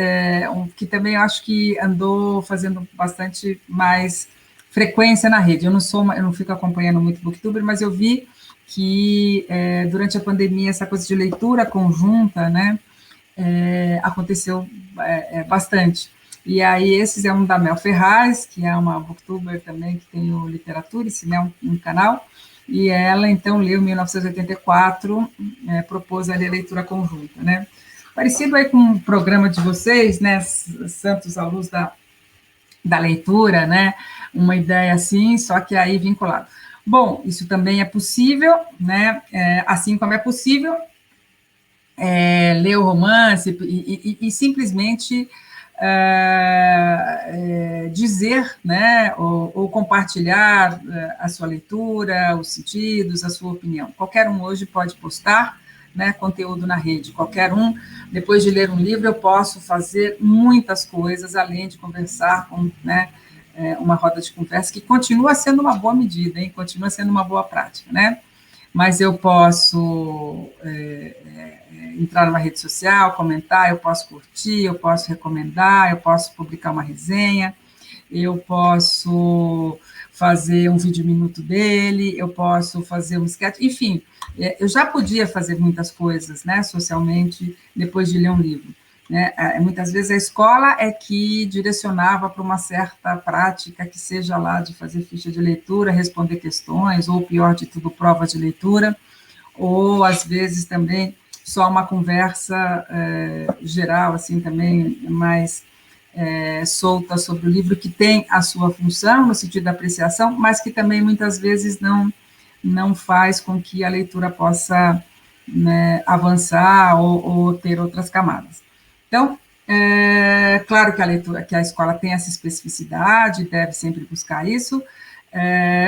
que também eu acho que andou fazendo bastante mais frequência na rede. Eu não fico acompanhando muito booktuber, mas eu vi que durante a pandemia essa coisa de leitura conjunta, né, aconteceu bastante. E aí, esses é um da Mel Ferraz, que é uma booktuber também, que tem o Literaturice, né, um canal, e ela, então, leu em 1984, propôs ali a leitura conjunta, né. Parecido aí com o programa de vocês, né, Santos à Luz da Leitura, né, uma ideia assim, só que aí vinculado. Bom, isso também é possível, né, assim como é possível ler o romance e simplesmente dizer, né, ou compartilhar a sua leitura, os sentidos, a sua opinião. Qualquer um hoje pode postar, né, conteúdo na rede. Qualquer um, depois de ler um livro, eu posso fazer muitas coisas, além de conversar com, né, uma roda de conversa, que continua sendo uma boa medida, hein? Continua sendo uma boa prática, né? Mas eu posso entrar numa rede social, comentar, eu posso curtir, eu posso recomendar, eu posso publicar uma resenha, eu posso fazer um vídeo minuto dele, eu posso fazer um sketch, enfim, eu já podia fazer muitas coisas, né, socialmente, depois de ler um livro. Né? Muitas vezes a escola é que direcionava para uma certa prática, que seja lá de fazer ficha de leitura, responder questões, ou pior de tudo, prova de leitura, ou às vezes também só uma conversa geral, assim, também mais solta sobre o livro, que tem a sua função, no sentido da apreciação, mas que também muitas vezes não faz com que a leitura possa, né, avançar ou ter outras camadas. Então, claro que a leitura, que a escola tem essa especificidade, deve sempre buscar isso,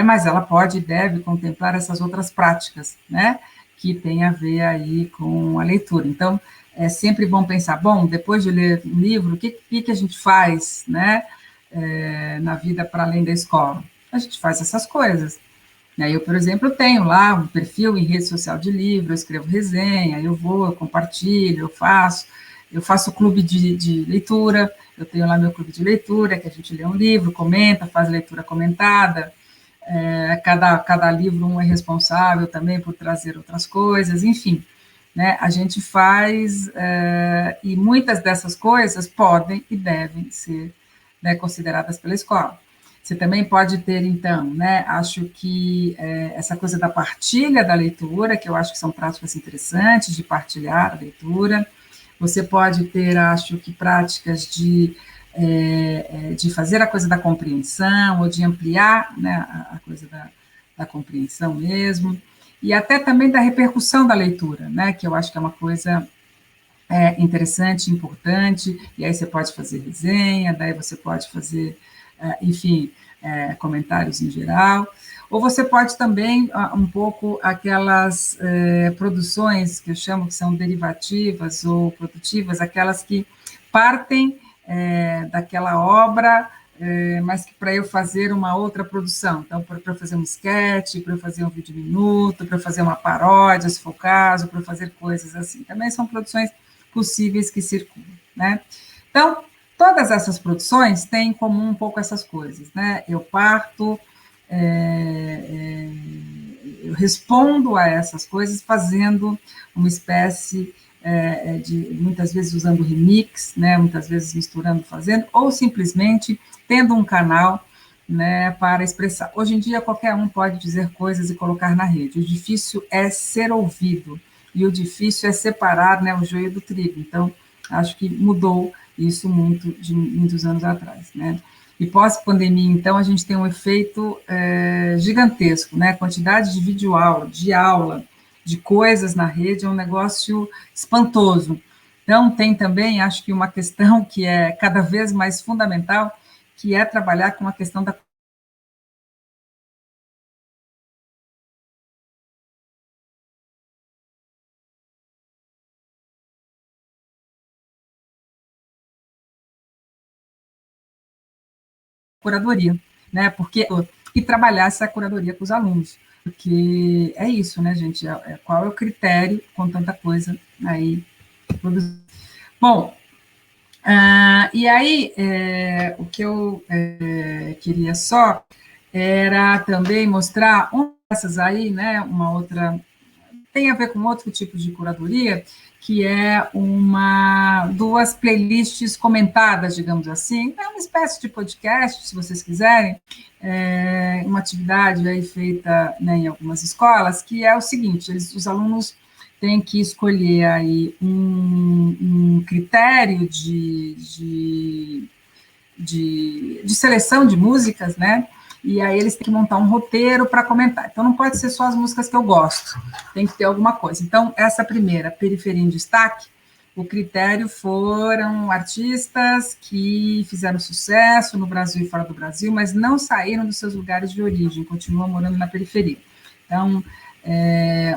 mas ela pode e deve contemplar essas outras práticas, né, que tem a ver aí com a leitura. Então, é sempre bom pensar, bom, depois de ler um livro, o que a gente faz, né, na vida para além da escola? A gente faz essas coisas. Eu, por exemplo, tenho lá um perfil em rede social de livro, eu escrevo resenha, eu compartilho, eu faço clube de leitura, eu tenho lá meu clube de leitura, que a gente lê um livro, comenta, faz leitura comentada, cada livro um é responsável também por trazer outras coisas, enfim, né, a gente faz, e muitas dessas coisas podem e devem ser, né, consideradas pela escola. Você também pode ter, então, né, acho que essa coisa da partilha da leitura, que eu acho que são práticas interessantes de partilhar a leitura. Você pode ter, acho que, práticas de fazer a coisa da compreensão, ou de ampliar, né, a coisa da compreensão mesmo, e até também da repercussão da leitura, né, que eu acho que é uma coisa interessante, importante, e aí você pode fazer resenha, daí você pode fazer, enfim, comentários em geral, ou você pode também, um pouco, aquelas produções que eu chamo que são derivativas ou produtivas, aquelas que partem daquela obra, mas que para eu fazer uma outra produção, então, para eu fazer um sketch, para eu fazer um vídeo minuto, para eu fazer uma paródia, se for o caso, para eu fazer coisas assim, também são produções possíveis que circulam, né? Então, todas essas produções têm em comum um pouco essas coisas, né? Eu parto, eu respondo a essas coisas fazendo uma espécie de, muitas vezes usando remix, né? Muitas vezes misturando, fazendo, ou simplesmente tendo um canal, né, para expressar. Hoje em dia, qualquer um pode dizer coisas e colocar na rede. O difícil é ser ouvido, e o difícil é separar, né, o joio do trigo. Então, acho que mudou isso muito de muitos anos atrás, né? E pós-pandemia, então, a gente tem um efeito gigantesco, né? A quantidade de videoaula, de aula, de coisas na rede é um negócio espantoso. Então, tem também, acho que uma questão que é cada vez mais fundamental, que é trabalhar com a questão da curadoria, né? Porque e trabalhar essa curadoria com os alunos, porque é isso, né, gente? Qual é o critério com tanta coisa aí produzida? Bom, e aí o que eu queria só era também mostrar uma dessas aí, né? Uma outra tem a ver com outro tipo de curadoria, que é duas playlists comentadas, digamos assim, é uma espécie de podcast, se vocês quiserem, uma atividade aí feita, né, em algumas escolas, que é o seguinte, os alunos têm que escolher aí um critério de seleção de músicas, né? E aí eles têm que montar um roteiro para comentar. Então, não pode ser só as músicas que eu gosto, tem que ter alguma coisa. Então, essa primeira, Periferia em Destaque, o critério foram artistas que fizeram sucesso no Brasil e fora do Brasil, mas não saíram dos seus lugares de origem, continuam morando na periferia. Então,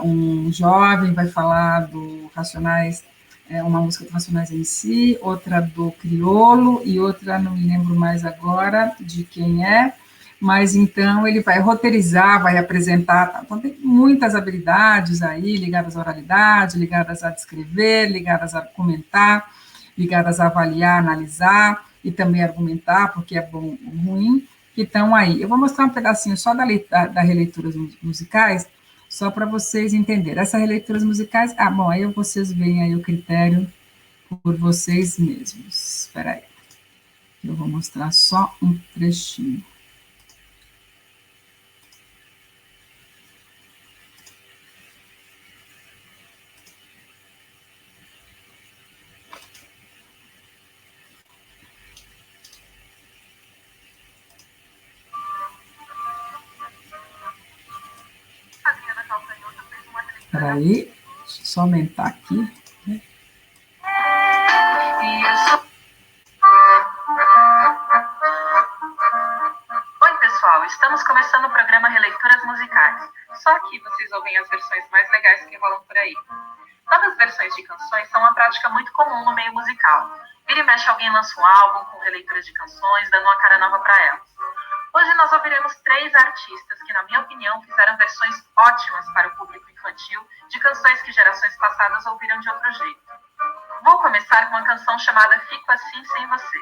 um jovem vai falar do Racionais, uma música do Racionais MC, outra do Criolo, e outra, não me lembro mais agora de quem é, mas então ele vai roteirizar, vai apresentar, tá? Então tem muitas habilidades aí, ligadas à oralidade, ligadas a descrever, ligadas a comentar, ligadas a avaliar, analisar, e também argumentar, porque é bom ou ruim, que estão aí. Eu vou mostrar um pedacinho só da releituras musicais, só para vocês entenderem. Essas releituras musicais, bom, aí vocês veem aí o critério por vocês mesmos. Espera aí, eu vou mostrar só um trechinho. Espera aí, deixa eu só aumentar aqui. Né? Oi, pessoal, estamos começando o programa Releituras Musicais. Só que vocês ouvem as versões mais legais que rolam por aí. Novas versões de canções são uma prática muito comum no meio musical. Vira e mexe alguém lança um álbum com releituras de canções, dando uma cara nova para elas. Hoje nós ouviremos 3 artistas que, na minha opinião, fizeram versões ótimas para o público infantil de canções que gerações passadas ouviram de outro jeito. Vou começar com uma canção chamada Fico Assim Sem Você.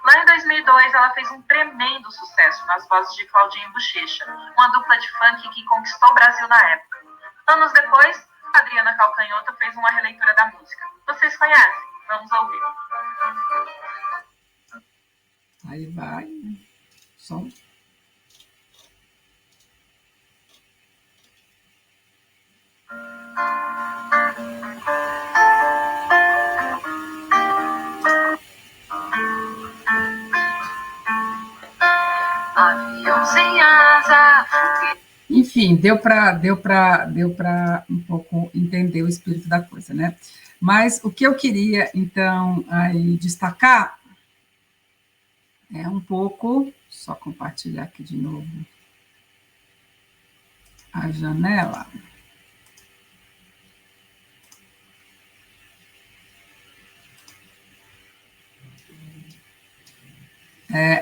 Lá em 2002, ela fez um tremendo sucesso nas vozes de Claudinho e Bochecha, uma dupla de funk que conquistou o Brasil na época. Anos depois, Adriana Calcanhoto fez uma releitura da música. Vocês conhecem? Vamos ouvir. Aí vai. Som. Avião sem asa. Enfim, deu para um pouco entender o espírito da coisa, né? Mas o que eu queria, então, aí destacar é um pouco, só compartilhar aqui de novo a janela.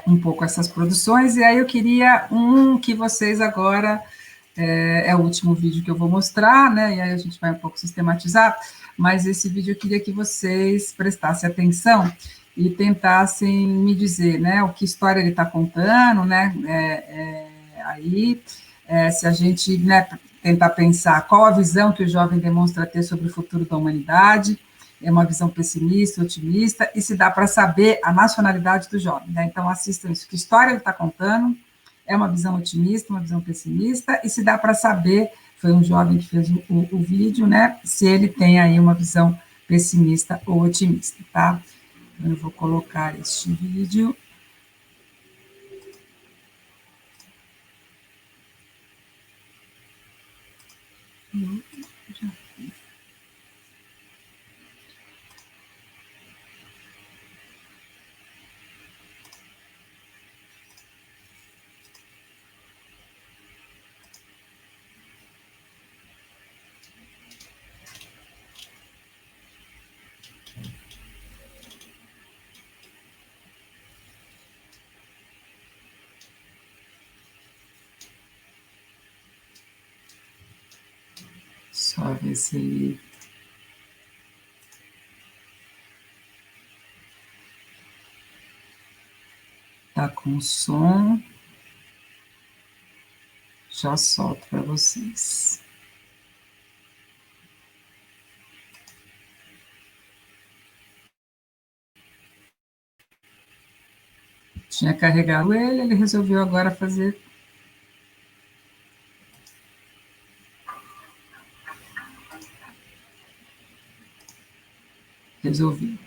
Um pouco essas produções, e aí eu queria que vocês agora, é o último vídeo que eu vou mostrar, né, e aí a gente vai um pouco sistematizar, mas esse vídeo eu queria que vocês prestassem atenção, e tentassem me dizer, né, o que história ele está contando, né, se a gente, né, tentar pensar qual a visão que o jovem demonstra ter sobre o futuro da humanidade, é uma visão pessimista, otimista, e se dá para saber a nacionalidade do jovem, né, então assistam isso, que história ele está contando, é uma visão otimista, uma visão pessimista, e se dá para saber, foi um jovem que fez o vídeo, né, se ele tem aí uma visão pessimista ou otimista, tá? Eu vou colocar este vídeo. Só ver se ele... Tá com som. Já solto para vocês. Tinha carregado ele resolveu agora fazer... Resolvi.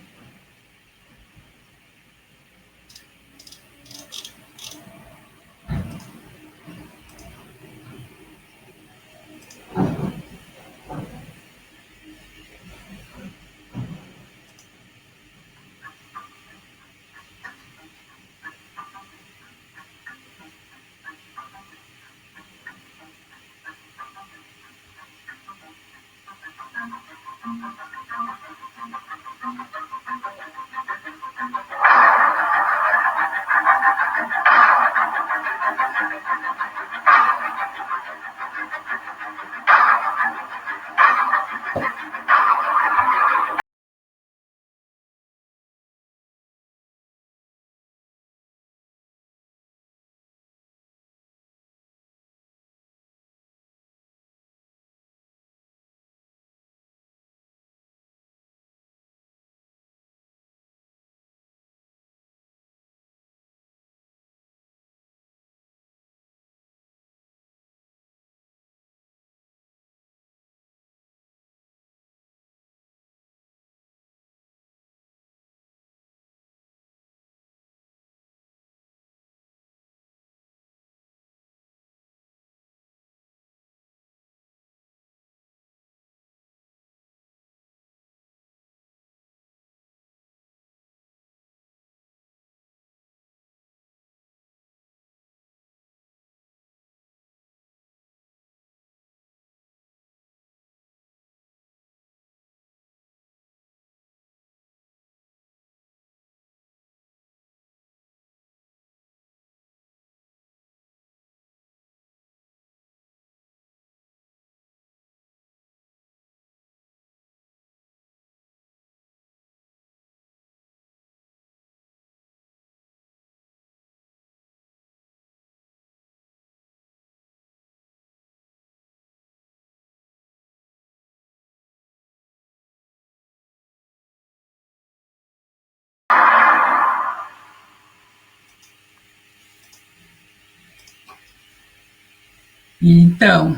Então,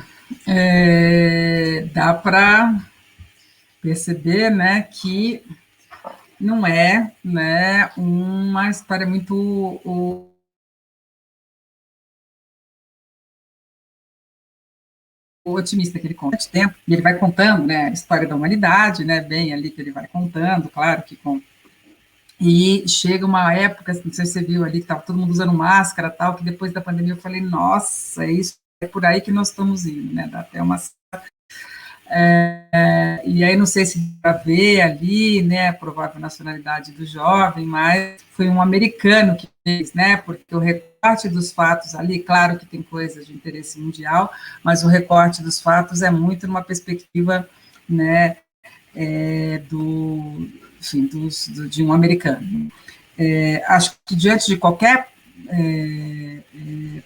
dá para perceber, né, que não é, né, uma história muito otimista que ele conta de tempo, e ele vai contando, né, a história da humanidade, né, bem ali que ele vai contando, claro que com... E chega uma época, não sei se você viu ali, que estava todo mundo usando máscara, tal, que depois da pandemia eu falei, nossa, isso é por aí que nós estamos indo, né, dá até uma... e aí não sei se para ver ali, né, a provável nacionalidade do jovem, mas foi um americano que fez, né, porque o recorte dos fatos ali, claro que tem coisas de interesse mundial, mas o recorte dos fatos é muito numa perspectiva, né, enfim, de um americano. Acho que diante de qualquer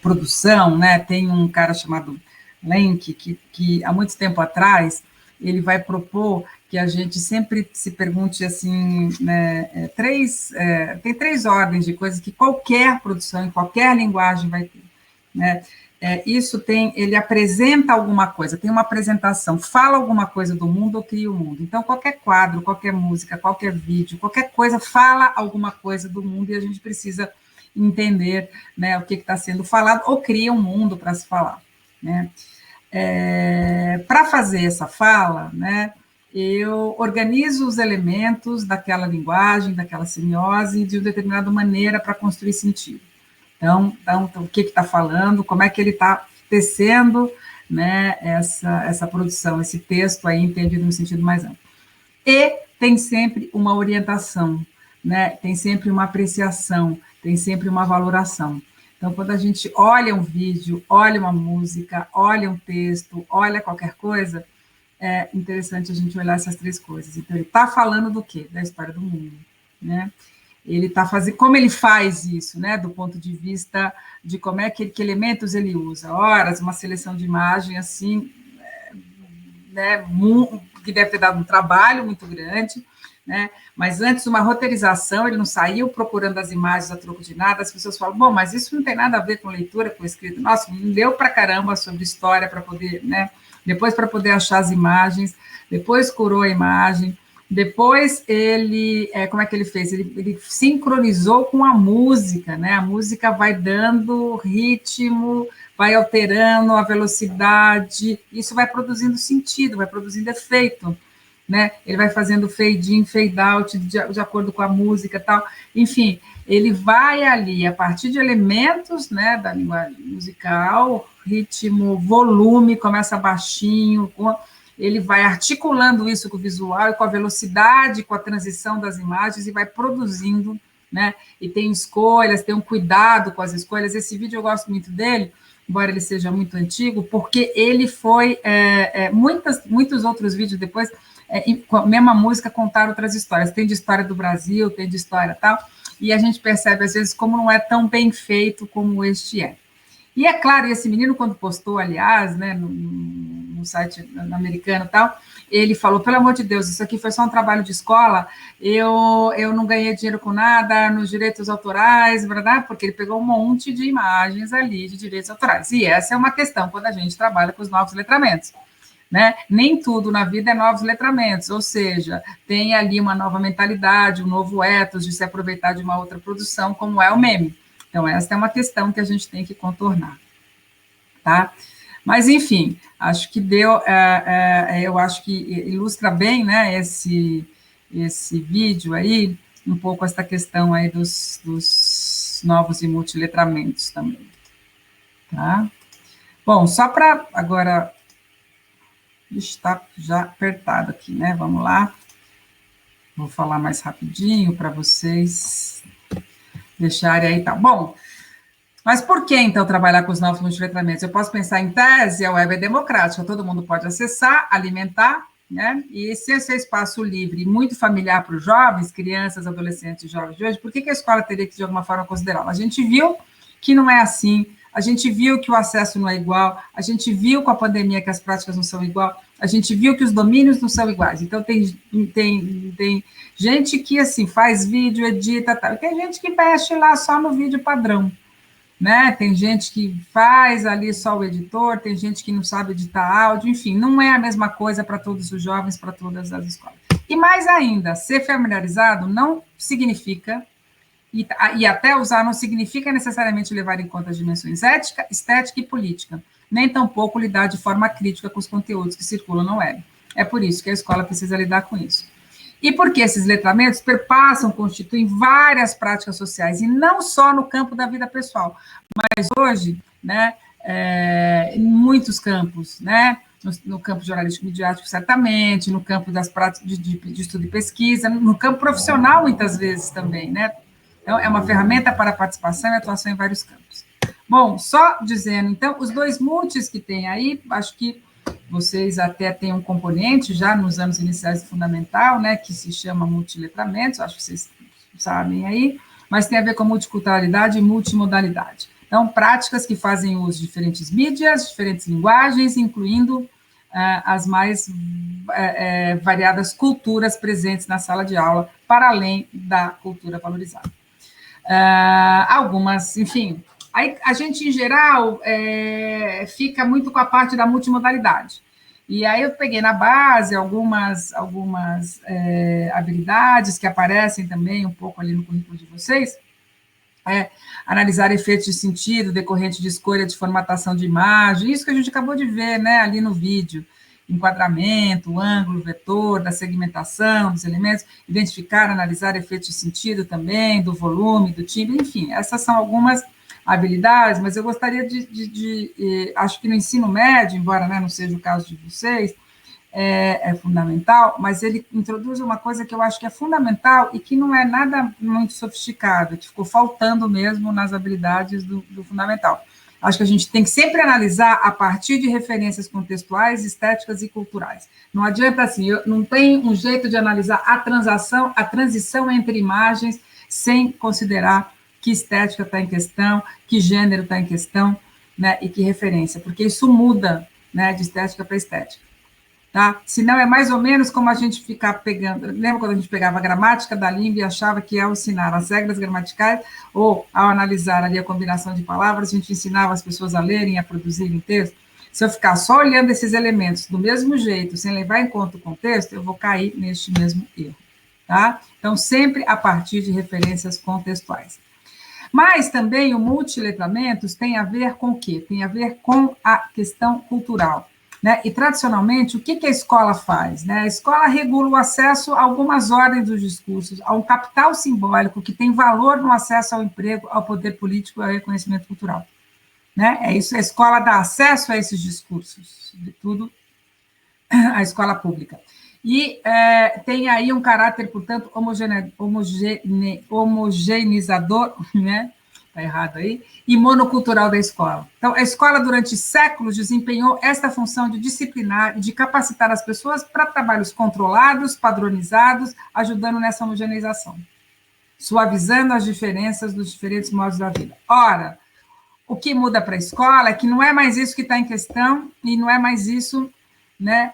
produção, né, tem um cara chamado Lenk, que há muito tempo atrás, ele vai propor que a gente sempre se pergunte assim, né, tem 3 ordens de coisas que qualquer produção, em qualquer linguagem vai ter, né? Ele apresenta alguma coisa, tem uma apresentação, fala alguma coisa do mundo ou cria o mundo. Então, qualquer quadro, qualquer música, qualquer vídeo, qualquer coisa fala alguma coisa do mundo e a gente precisa entender, né, o que está sendo falado ou cria um mundo para se falar, né? Para fazer essa fala, né, eu organizo os elementos daquela linguagem, daquela semiose de uma determinada maneira para construir sentido. Então, o que está falando, como é que ele está tecendo, né, essa produção, esse texto aí entendido no sentido mais amplo. E tem sempre uma orientação, né, tem sempre uma apreciação, tem sempre uma valoração. Então, quando a gente olha um vídeo, olha uma música, olha um texto, olha qualquer coisa, é interessante a gente olhar essas 3 coisas. Então, ele está falando do quê? Da história do mundo, né? Ele está fazendo, como ele faz isso, né, do ponto de vista de como é que elementos ele usa. Horas, uma seleção de imagem assim, né, que deve ter dado um trabalho muito grande, né, mas antes uma roteirização, ele não saiu procurando as imagens a troco de nada, as pessoas falam, bom, mas isso não tem nada a ver com leitura, com escrita. Nossa, leu pra caramba sobre história para poder, né, depois para poder achar as imagens, depois curou a imagem. Depois ele, como é que ele fez? Ele sincronizou com a música, né? A música vai dando ritmo, vai alterando a velocidade, isso vai produzindo sentido, vai produzindo efeito, né? Ele vai fazendo fade in, fade out, de acordo com a música e tal. Enfim, ele vai ali, a partir de elementos, né, da linguagem musical, ritmo, volume, começa baixinho, ele vai articulando isso com o visual e com a velocidade, com a transição das imagens e vai produzindo, né? E tem escolhas, tem um cuidado com as escolhas. Esse vídeo eu gosto muito dele, embora ele seja muito antigo, porque ele foi, muitos outros vídeos depois, com a mesma música, contar outras histórias. Tem de história do Brasil, tem de história tal, e a gente percebe, às vezes, como não é tão bem feito como este é. E é claro, esse menino, quando postou, aliás, né, no site americano e tal, ele falou, pelo amor de Deus, isso aqui foi só um trabalho de escola, eu não ganhei dinheiro com nada nos direitos autorais, verdade? Porque ele pegou um monte de imagens ali de direitos autorais. E essa é uma questão quando a gente trabalha com os novos letramentos, né? Nem tudo na vida é novos letramentos, ou seja, tem ali uma nova mentalidade, um novo ethos de se aproveitar de uma outra produção, como é o meme. Então, essa é uma questão que a gente tem que contornar, tá? Mas, enfim, acho que deu, eu acho que ilustra bem, né, esse vídeo aí, um pouco essa questão aí dos novos e multiletramentos também, tá? Bom, só para agora, está já apertado aqui, né, vamos lá, vou falar mais rapidinho para vocês deixarem aí, tá bom? Mas por que, então, trabalhar com os novos multiletramentos? Eu posso pensar em tese, a web é democrática, todo mundo pode acessar, alimentar, né? E se esse é espaço livre e muito familiar para os jovens, crianças, adolescentes e jovens de hoje, por que a escola teria que, de alguma forma, considerá-lo? A gente viu que não é assim, a gente viu que o acesso não é igual, a gente viu com a pandemia que as práticas não são iguais, a gente viu que os domínios não são iguais. Então, tem gente que, assim, faz vídeo, edita, tal, e tem gente que mexe lá só no vídeo padrão, né? Tem gente que faz ali só o editor, tem gente que não sabe editar áudio, enfim, não é a mesma coisa para todos os jovens, para todas as escolas. E mais ainda, ser familiarizado não significa, e até usar não significa necessariamente levar em conta as dimensões ética, estética e política, nem tampouco lidar de forma crítica com os conteúdos que circulam na web. É por isso que a escola precisa lidar com isso. E porque esses letramentos perpassam, constituem várias práticas sociais, e não só no campo da vida pessoal, mas hoje, né, em muitos campos, né, no campo jornalístico midiático, certamente, no campo das práticas de estudo e pesquisa, no campo profissional, muitas vezes também, né. Então, é uma ferramenta para participação e atuação em vários campos. Bom, só dizendo, então, os 2 multis que tem aí, acho que vocês até têm um componente já nos anos iniciais do fundamental, né, que se chama multiletramentos, acho que vocês sabem aí, mas tem a ver com multiculturalidade e multimodalidade. Então, práticas que fazem uso de diferentes mídias, diferentes linguagens, incluindo as mais variadas culturas presentes na sala de aula, para além da cultura valorizada. Algumas, enfim, aí a gente, em geral, fica muito com a parte da multimodalidade. E aí eu peguei na base algumas habilidades que aparecem também um pouco ali no currículo de vocês, analisar efeitos de sentido decorrente de escolha de formatação de imagem, isso que a gente acabou de ver, né, ali no vídeo, enquadramento, ângulo, vetor, da segmentação dos elementos, identificar, analisar efeitos de sentido também, do volume, do timbre, enfim, essas são algumas habilidades, mas eu gostaria acho que no ensino médio, embora, né, não seja o caso de vocês, é fundamental, mas ele introduz uma coisa que eu acho que é fundamental e que não é nada muito sofisticado, que ficou faltando mesmo nas habilidades do fundamental. Acho que a gente tem que sempre analisar a partir de referências contextuais, estéticas e culturais. Não adianta assim, não tem um jeito de analisar a transição entre imagens sem considerar que estética está em questão, que gênero está em questão, né, e que referência, porque isso muda, né, de estética para estética. Tá? Senão é mais ou menos como a gente ficar pegando... Lembra quando a gente pegava a gramática da língua e achava que ao ensinar as regras gramaticais, ou ao analisar ali a combinação de palavras, a gente ensinava as pessoas a lerem, a produzirem texto? Se eu ficar só olhando esses elementos do mesmo jeito, sem levar em conta o contexto, eu vou cair neste mesmo erro. Tá? Então, sempre a partir de referências contextuais. Mas também o multiletramentos tem a ver com o quê? Tem a ver com a questão cultural. Né? E, tradicionalmente, o que a escola faz? Né? A escola regula o acesso a algumas ordens dos discursos, a um capital simbólico que tem valor no acesso ao emprego, ao poder político e ao reconhecimento cultural. Né? É isso, a escola dá acesso a esses discursos, sobretudo a escola pública. E tem aí um caráter, portanto, homogeneizador, né? Está errado aí, e monocultural da escola. Então, a escola, durante séculos, desempenhou esta função de disciplinar e de capacitar as pessoas para trabalhos controlados, padronizados, ajudando nessa homogeneização, suavizando as diferenças dos diferentes modos da vida. Ora, o que muda para a escola é que não é mais isso que está em questão, e não é mais isso, né?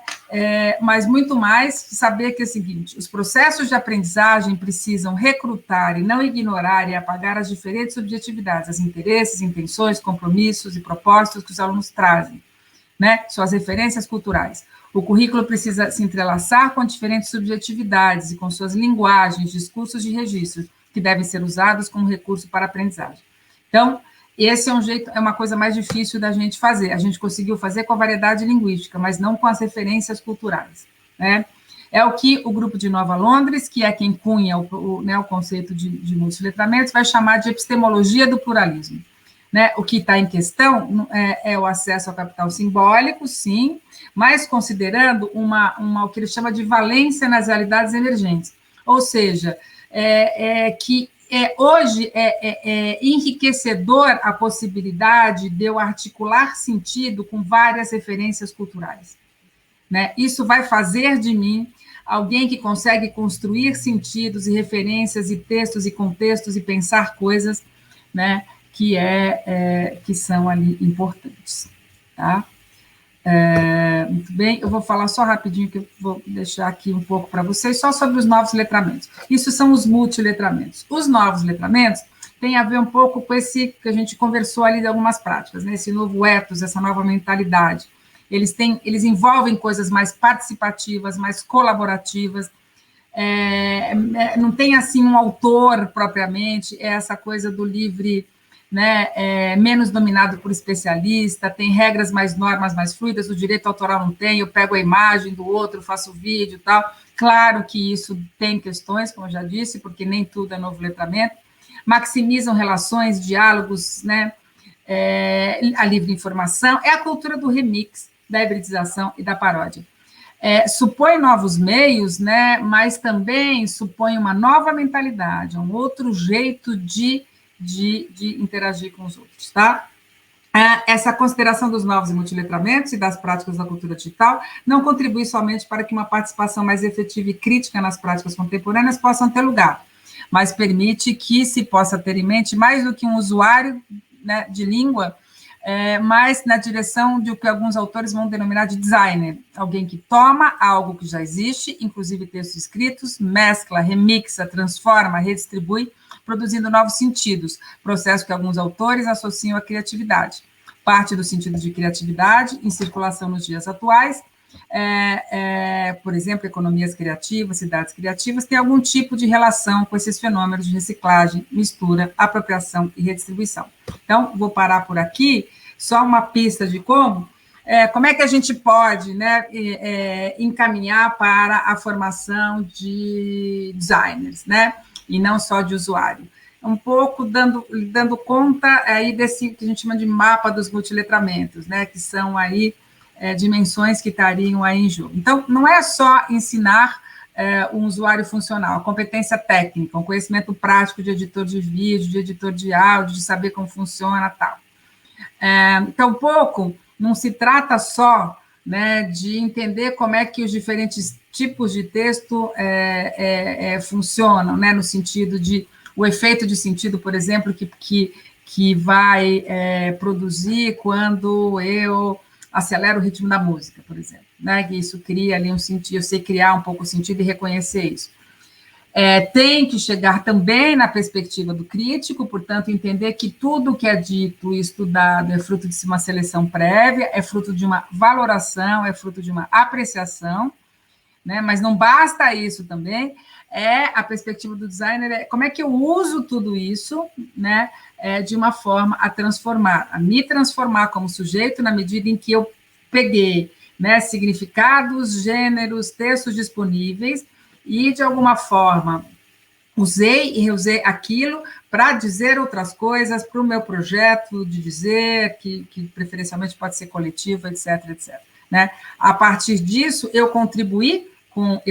Mas muito mais saber que é o seguinte: os processos de aprendizagem precisam recrutar e não ignorar e apagar as diferentes subjetividades, os interesses, intenções, compromissos e propósitos que os alunos trazem, né? Suas referências culturais. O currículo precisa se entrelaçar com diferentes subjetividades e com suas linguagens, discursos e registros, que devem ser usados como recurso para a aprendizagem. Então, esse é uma coisa mais difícil da gente fazer. A gente conseguiu fazer com a variedade linguística, mas não com as referências culturais, né? É o que o grupo de Nova Londres, que é quem cunha o conceito de multiletramentos, vai chamar de epistemologia do pluralismo. Né? O que está em questão é o acesso ao capital simbólico, sim, mas considerando o que ele chama de valência nas realidades emergentes. Ou seja, que hoje é enriquecedor a possibilidade de eu articular sentido com várias referências culturais. Né? Isso vai fazer de mim alguém que consegue construir sentidos e referências e textos e contextos e pensar coisas, né, que são ali importantes. Tá? Muito bem, eu vou falar só rapidinho, que eu vou deixar aqui um pouco para vocês, só sobre os novos letramentos. Isso são os multiletramentos. Os novos letramentos têm a ver um pouco com esse que a gente conversou ali de algumas práticas, né? Esse novo ethos, essa nova mentalidade. Eles envolvem coisas mais participativas, mais colaborativas, não tem assim um autor propriamente, é essa coisa do livre, né, menos dominado por especialista, tem regras mais, normas mais fluidas, o direito autoral não tem, eu pego a imagem do outro, faço o vídeo e tal. Claro que isso tem questões, como eu já disse, porque nem tudo é novo letramento. Maximizam relações, diálogos, né, a livre informação, é a cultura do remix, da hibridização e da paródia. Supõe novos meios, né, mas também supõe uma nova mentalidade, um outro jeito de interagir com os outros, tá? essa consideração dos novos e multiletramentos e das práticas da cultura digital não contribui somente para que uma participação mais efetiva e crítica nas práticas contemporâneas possam ter lugar, mas permite que se possa ter em mente mais do que um usuário, né, de língua, mas na direção de o que alguns autores vão denominar de designer, alguém que toma algo que já existe, inclusive textos escritos, mescla, remixa, transforma, redistribui, produzindo novos sentidos, processo que alguns autores associam à criatividade. Parte do sentido de criatividade em circulação nos dias atuais, por exemplo, economias criativas, cidades criativas, tem algum tipo de relação com esses fenômenos de reciclagem, mistura, apropriação e redistribuição. Então, vou parar por aqui, só uma pista de como é que a gente pode, né, encaminhar para a formação de designers, né, e não só de usuário. Um pouco dando conta aí desse que a gente chama de mapa dos multiletramentos, né, que são aí dimensões que estariam aí em jogo. Então, não é só ensinar um usuário funcional, a competência técnica, um conhecimento prático de editor de vídeo, de editor de áudio, de saber como funciona, tal. Tampouco não se trata só, né, de entender como é que os diferentes tipos de texto funcionam, né, no sentido de o efeito de sentido, por exemplo, que vai produzir quando eu acelero o ritmo da música, por exemplo, né, que isso cria ali um sentido, eu sei criar um pouco o sentido e reconhecer isso. Tem que chegar também na perspectiva do crítico, portanto, entender que tudo que é dito e estudado é fruto de uma seleção prévia, é fruto de uma valoração, é fruto de uma apreciação, né? Mas não basta isso também, a perspectiva do designer como é que eu uso tudo isso, né, de uma forma a transformar, a me transformar como sujeito na medida em que eu peguei, né, significados, gêneros, textos disponíveis, e, de alguma forma, usei e reusei aquilo para dizer outras coisas, para o meu projeto de dizer, que preferencialmente pode ser coletivo, etc., etc. Né? A partir disso, eu contribuí com...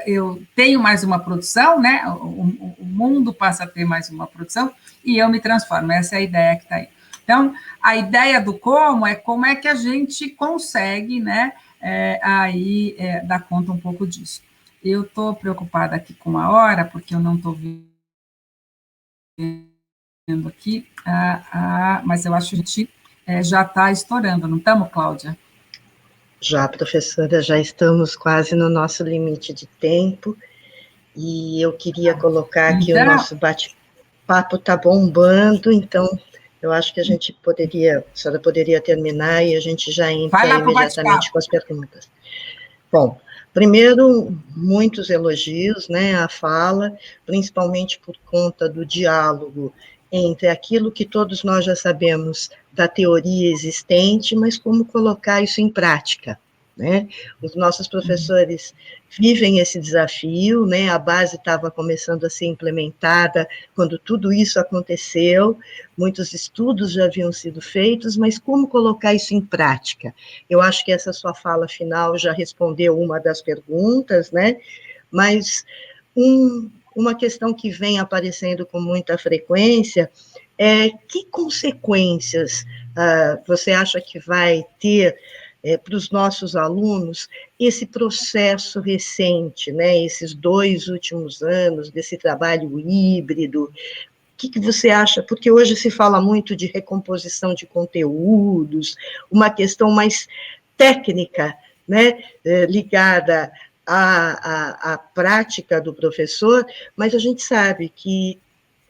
Eu tenho mais uma produção, né? O mundo passa a ter mais uma produção, e eu me transformo. Essa é a ideia que está aí. Então, a ideia do como é que a gente consegue, né, dar conta um pouco disso. Eu estou preocupada aqui com a hora, porque eu não estou vendo aqui, mas eu acho que a gente já está estourando, não estamos, Cláudia? Já, professora, já estamos quase no nosso limite de tempo, e eu queria colocar aqui o nosso bate-papo está bombando, então eu acho que a senhora poderia terminar e a gente já entra imediatamente com as perguntas. Bom, primeiro, muitos elogios, né, à fala, principalmente por conta do diálogo entre aquilo que todos nós já sabemos da teoria existente, mas como colocar isso em prática, né? Os nossos professores vivem esse desafio, né? A base estava começando a ser implementada quando tudo isso aconteceu, muitos estudos já haviam sido feitos, mas como colocar isso em prática? Eu acho que essa sua fala final já respondeu uma das perguntas, né? Mas uma questão que vem aparecendo com muita frequência é que consequências você acha que vai ter para os nossos alunos esse processo recente, né, esses 2 últimos anos desse trabalho híbrido? O que você acha? Porque hoje se fala muito de recomposição de conteúdos, uma questão mais técnica, né, ligada à prática do professor, mas a gente sabe que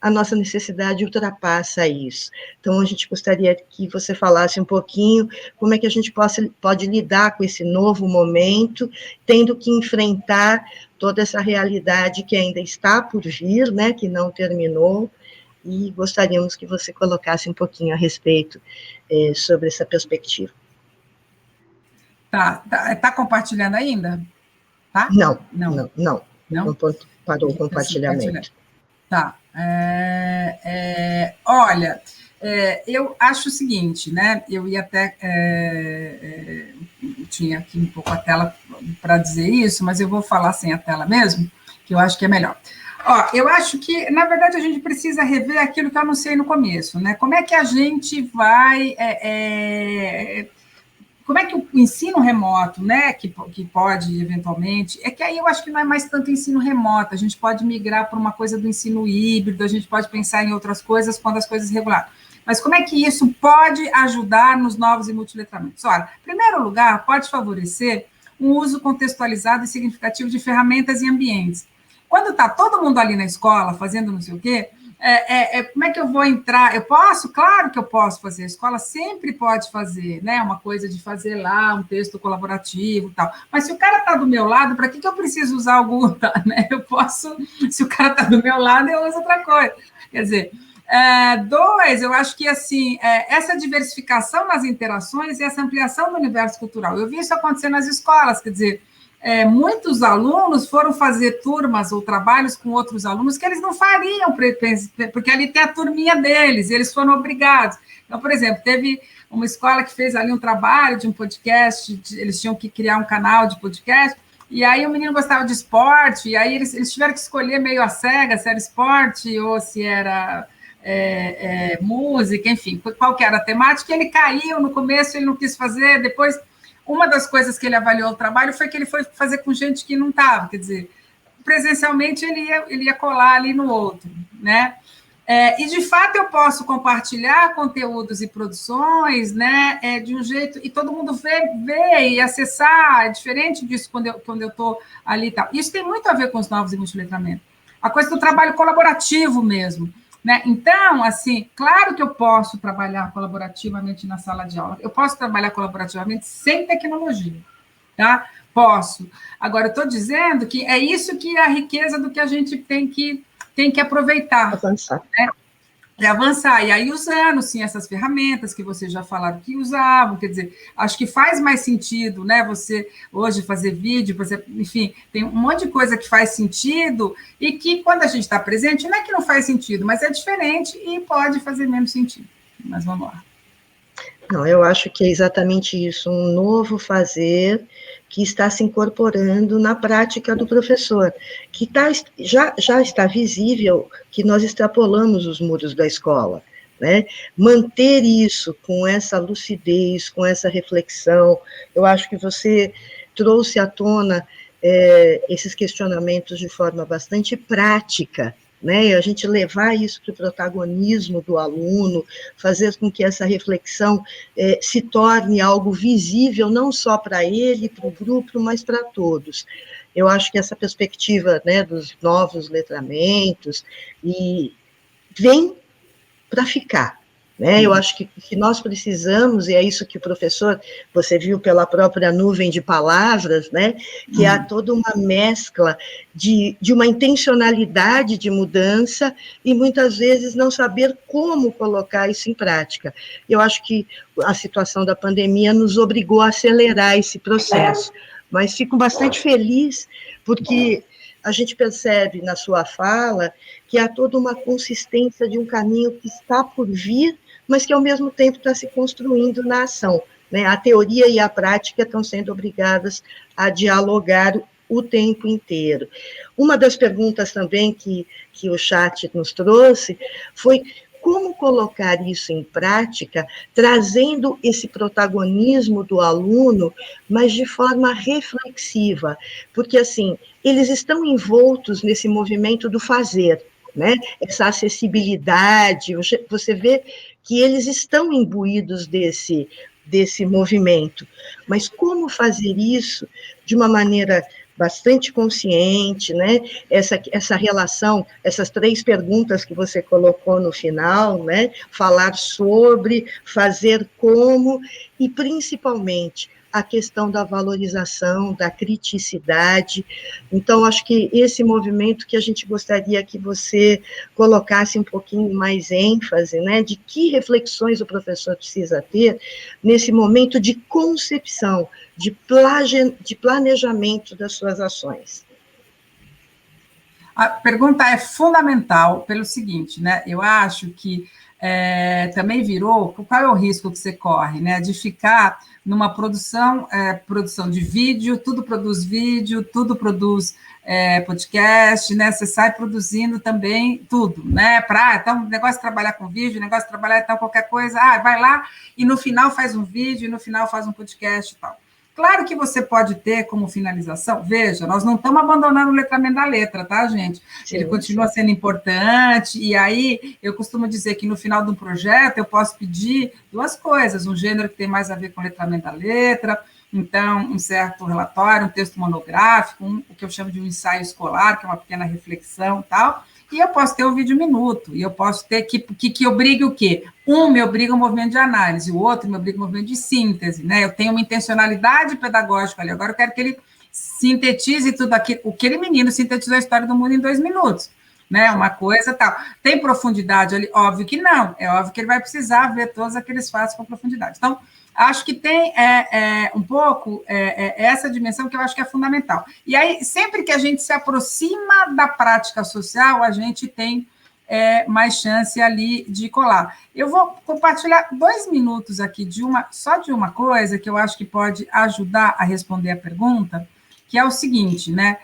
a nossa necessidade ultrapassa isso. Então, a gente gostaria que você falasse um pouquinho como é que a gente pode lidar com esse novo momento, tendo que enfrentar toda essa realidade que ainda está por vir, né, que não terminou, e gostaríamos que você colocasse um pouquinho a respeito sobre essa perspectiva. Tá compartilhando ainda? Tá? Não. Parou o compartilhamento. Tá. Olha, eu acho o seguinte, né? Eu ia até... tinha aqui um pouco a tela para dizer isso, mas eu vou falar sem a tela mesmo, que eu acho que é melhor. Ó, eu acho que, na verdade, a gente precisa rever aquilo que eu anunciei no começo, né? Como é que a gente vai... como é que o ensino remoto, né, que pode, eventualmente... É que aí eu acho que não é mais tanto ensino remoto, a gente pode migrar para uma coisa do ensino híbrido, a gente pode pensar em outras coisas quando as coisas regularam. Mas como é que isso pode ajudar nos novos e multiletramentos? Olha, em primeiro lugar, pode favorecer um uso contextualizado e significativo de ferramentas e ambientes. Quando está todo mundo ali na escola, fazendo não sei o quê, como é que eu vou entrar? Eu posso? Claro que eu posso fazer. A escola sempre pode fazer, né? Uma coisa de fazer lá um texto colaborativo e tal. Mas se o cara está do meu lado, para que eu preciso usar o Google, né? Eu posso, se o cara está do meu lado, eu uso outra coisa. Quer dizer, dois, eu acho que assim, essa diversificação nas interações e essa ampliação do universo cultural. Eu vi isso acontecer nas escolas, quer dizer, muitos alunos foram fazer turmas ou trabalhos com outros alunos que eles não fariam, porque ali tem a turminha deles, e eles foram obrigados. Então, por exemplo, teve uma escola que fez ali um trabalho de um podcast, eles tinham que criar um canal de podcast, e aí o menino gostava de esporte, e aí eles tiveram que escolher meio às cegas se era esporte ou se era música, enfim, qual que era a temática, e ele caiu no começo, ele não quis fazer, depois... Uma das coisas que ele avaliou o trabalho foi que ele foi fazer com gente que não estava, quer dizer, presencialmente ele ia colar ali no outro, né? E, de fato, eu posso compartilhar conteúdos e produções, né, de um jeito, e todo mundo vê e acessar, é diferente disso quando eu estou ali e tal. Isso tem muito a ver com os novos e multiletramentos. A coisa do trabalho colaborativo mesmo. Né? Então, assim, claro que eu posso trabalhar colaborativamente na sala de aula, eu posso trabalhar colaborativamente sem tecnologia, tá? Posso. Agora, eu estou dizendo que é isso que é a riqueza do que a gente tem que aproveitar. Avançar. Né? Avançar, e aí usando, sim, essas ferramentas que vocês já falaram que usavam, quer dizer, acho que faz mais sentido, né, você hoje fazer vídeo, você, enfim, tem um monte de coisa que faz sentido, e que quando a gente está presente, não é que não faz sentido, mas é diferente e pode fazer menos sentido. Mas vamos lá. Não, eu acho que é exatamente isso, um novo fazer que está se incorporando na prática do professor, que já está visível que nós extrapolamos os muros da escola, né? Manter isso com essa lucidez, com essa reflexão, eu acho que você trouxe à tona esses questionamentos de forma bastante prática, né? E a gente levar isso para o protagonismo do aluno, fazer com que essa reflexão se torne algo visível, não só para ele, para o grupo, mas para todos. Eu acho que essa perspectiva, né, dos novos letramentos vem para ficar. Né? Eu acho que nós precisamos, e é isso que o professor, você viu pela própria nuvem de palavras, né? Que há toda uma mescla de uma intencionalidade de mudança e muitas vezes não saber como colocar isso em prática. Eu acho que a situação da pandemia nos obrigou a acelerar esse processo, mas fico bastante feliz porque a gente percebe na sua fala que há toda uma consistência de um caminho que está por vir, mas que, ao mesmo tempo, está se construindo na ação. Né? A teoria e a prática estão sendo obrigadas a dialogar o tempo inteiro. Uma das perguntas também que o chat nos trouxe foi como colocar isso em prática, trazendo esse protagonismo do aluno, mas de forma reflexiva, porque, assim, eles estão envoltos nesse movimento do fazer, né? Essa acessibilidade, você vê que eles estão imbuídos desse movimento, mas como fazer isso de uma maneira bastante consciente, né? Essa relação, essas 3 perguntas que você colocou no final, né? Falar sobre, fazer como, e principalmente a questão da valorização, da criticidade. Então, acho que esse movimento que a gente gostaria que você colocasse um pouquinho mais ênfase, né, de que reflexões o professor precisa ter nesse momento de concepção, de planejamento das suas ações. A pergunta é fundamental pelo seguinte, né? Eu acho que também virou, qual é o risco que você corre, né? De ficar numa produção de vídeo, tudo produz podcast, né? Você sai produzindo também tudo, né? Então, negócio de trabalhar com vídeo, negócio de trabalhar então qualquer coisa, vai lá e no final faz um vídeo, e no final faz um podcast e tal. Claro que você pode ter como finalização, veja, nós não estamos abandonando o letramento da letra, tá, gente? Sim, ele continua sendo importante, e aí eu costumo dizer que no final de um projeto eu posso pedir duas coisas, um gênero que tem mais a ver com o letramento da letra, então um certo relatório, um texto monográfico, o que eu chamo de um ensaio escolar, que é uma pequena reflexão e tal, e eu posso ter o vídeo minuto, e eu posso ter que obrigue o quê? Um me obriga ao movimento de análise, o outro me obriga ao movimento de síntese, né? Eu tenho uma intencionalidade pedagógica ali, agora eu quero que ele sintetize tudo aquilo. Aquele menino sintetizou a história do mundo em 2 minutos, né? Uma coisa tal. Tem profundidade ali? Óbvio que não, é óbvio que ele vai precisar ver todos aqueles fatos com profundidade. Então, acho que tem um pouco essa dimensão que eu acho que é fundamental. E aí, sempre que a gente se aproxima da prática social, a gente tem mais chance ali de colar. Eu vou compartilhar 2 minutos aqui só de uma coisa que eu acho que pode ajudar a responder a pergunta, que é o seguinte, né?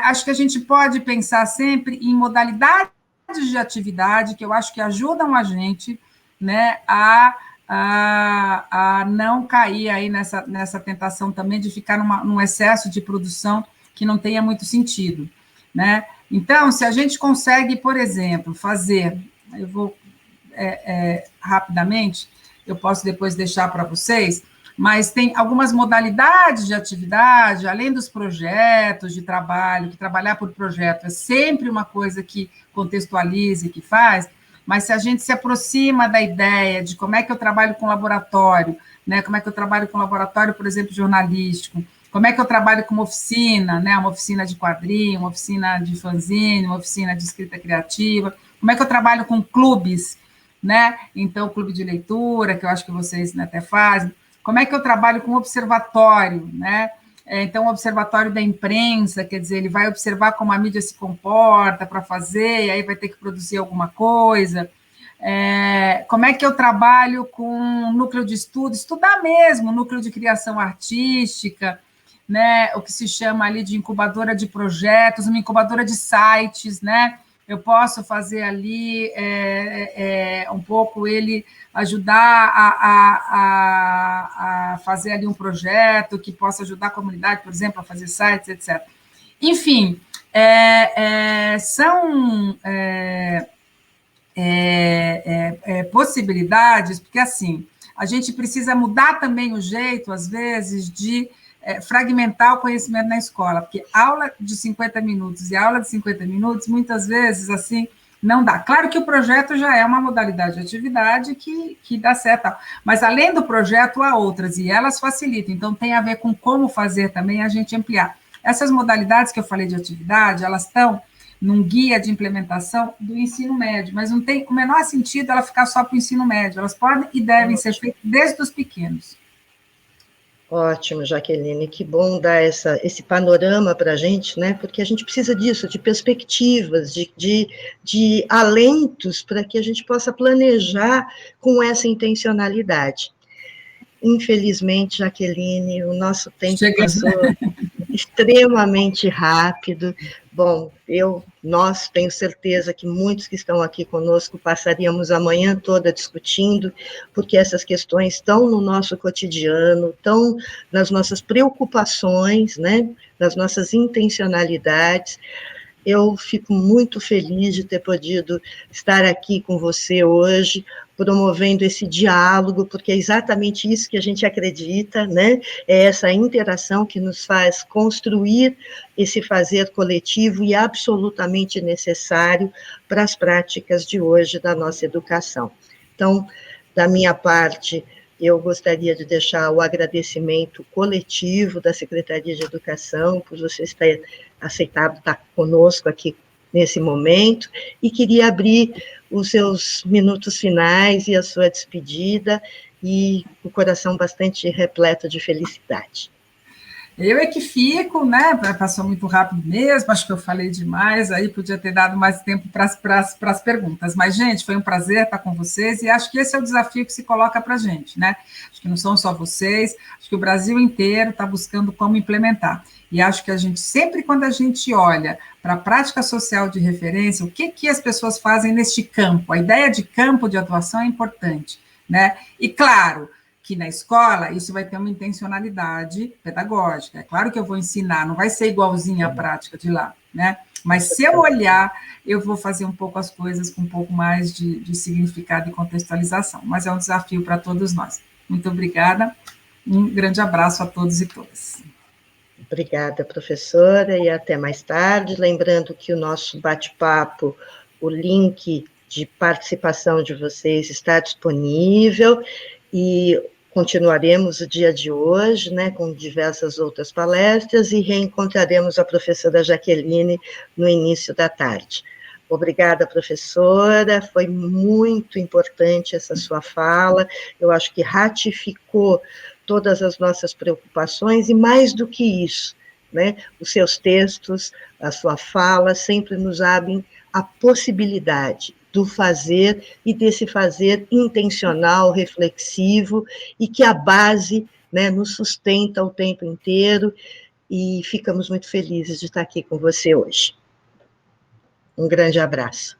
Acho que a gente pode pensar sempre em modalidades de atividade que eu acho que ajudam a gente, né, a não cair aí nessa tentação também de ficar num excesso de produção que não tenha muito sentido, né? Então, se a gente consegue, por exemplo, fazer, eu vou rapidamente, eu posso depois deixar para vocês, mas tem algumas modalidades de atividade, além dos projetos de trabalho, que trabalhar por projeto é sempre uma coisa que contextualiza e que faz, mas se a gente se aproxima da ideia de como é que eu trabalho com laboratório, né, como é que eu trabalho com laboratório, por exemplo, jornalístico, como é que eu trabalho com uma oficina, né, uma oficina de quadrinho, uma oficina de fanzine, uma oficina de escrita criativa, como é que eu trabalho com clubes, né, então, clube de leitura, que eu acho que vocês, né, até fazem, como é que eu trabalho com observatório, né, então, o observatório da imprensa, quer dizer, ele vai observar como a mídia se comporta para fazer, e aí vai ter que produzir alguma coisa. Como é que eu trabalho com núcleo de estudo, estudar mesmo, núcleo de criação artística, né, o que se chama ali de incubadora de projetos, uma incubadora de sites, né? Eu posso fazer ali um pouco ele ajudar a fazer ali um projeto que possa ajudar a comunidade, por exemplo, a fazer sites, etc. Enfim, são possibilidades, porque assim, a gente precisa mudar também o jeito, às vezes, de fragmentar o conhecimento na escola, porque aula de 50 minutos e aula de 50 minutos, muitas vezes, assim, não dá. Claro que o projeto já é uma modalidade de atividade que dá certo, mas além do projeto, há outras, e elas facilitam, então tem a ver com como fazer também a gente ampliar. Essas modalidades que eu falei de atividade, elas estão num guia de implementação do ensino médio, mas não tem o menor sentido ela ficar só para o ensino médio, elas podem e devem ser feitas desde os pequenos. Ótimo, Jaqueline, que bom dar esse panorama para a gente, né? Porque a gente precisa disso, de perspectivas, de alentos para que a gente possa planejar com essa intencionalidade. Infelizmente, Jaqueline, o nosso tempo passou extremamente rápido. Bom, nós tenho certeza que muitos que estão aqui conosco passaríamos a manhã toda discutindo, porque essas questões estão no nosso cotidiano, estão nas nossas preocupações, né, nas nossas intencionalidades. Eu fico muito feliz de ter podido estar aqui com você hoje, promovendo esse diálogo, porque é exatamente isso que a gente acredita, né? É essa interação que nos faz construir esse fazer coletivo e absolutamente necessário para as práticas de hoje da nossa educação. Então, da minha parte, eu gostaria de deixar o agradecimento coletivo da Secretaria de Educação por você ter aceitado estar conosco aqui nesse momento, e queria abrir os seus minutos finais e a sua despedida, e o coração bastante repleto de felicidade. Eu é que fico, né? Passou muito rápido mesmo, acho que eu falei demais, aí podia ter dado mais tempo para as perguntas. Mas, gente, foi um prazer estar com vocês e acho que esse é o desafio que se coloca para a gente, né? Acho que não são só vocês, acho que o Brasil inteiro está buscando como implementar. E acho que a gente, sempre quando a gente olha para a prática social de referência, o que as pessoas fazem neste campo? A ideia de campo de atuação é importante, né? E, claro, que na escola isso vai ter uma intencionalidade pedagógica. É claro que eu vou ensinar, não vai ser igualzinha à prática de lá, né? Mas se eu olhar, eu vou fazer um pouco as coisas com um pouco mais de significado e contextualização. Mas é um desafio para todos nós. Muito obrigada. Um grande abraço a todos e todas. Obrigada, professora, e até mais tarde. Lembrando que o nosso bate-papo, o link de participação de vocês está disponível e continuaremos o dia de hoje, né, com diversas outras palestras e reencontraremos a professora Jaqueline no início da tarde. Obrigada, professora, foi muito importante essa sua fala, eu acho que ratificou todas as nossas preocupações e, mais do que isso, né, os seus textos, a sua fala sempre nos abrem a possibilidade do fazer e desse fazer intencional, reflexivo, e que a base, né, nos sustenta o tempo inteiro, e ficamos muito felizes de estar aqui com você hoje. Um grande abraço.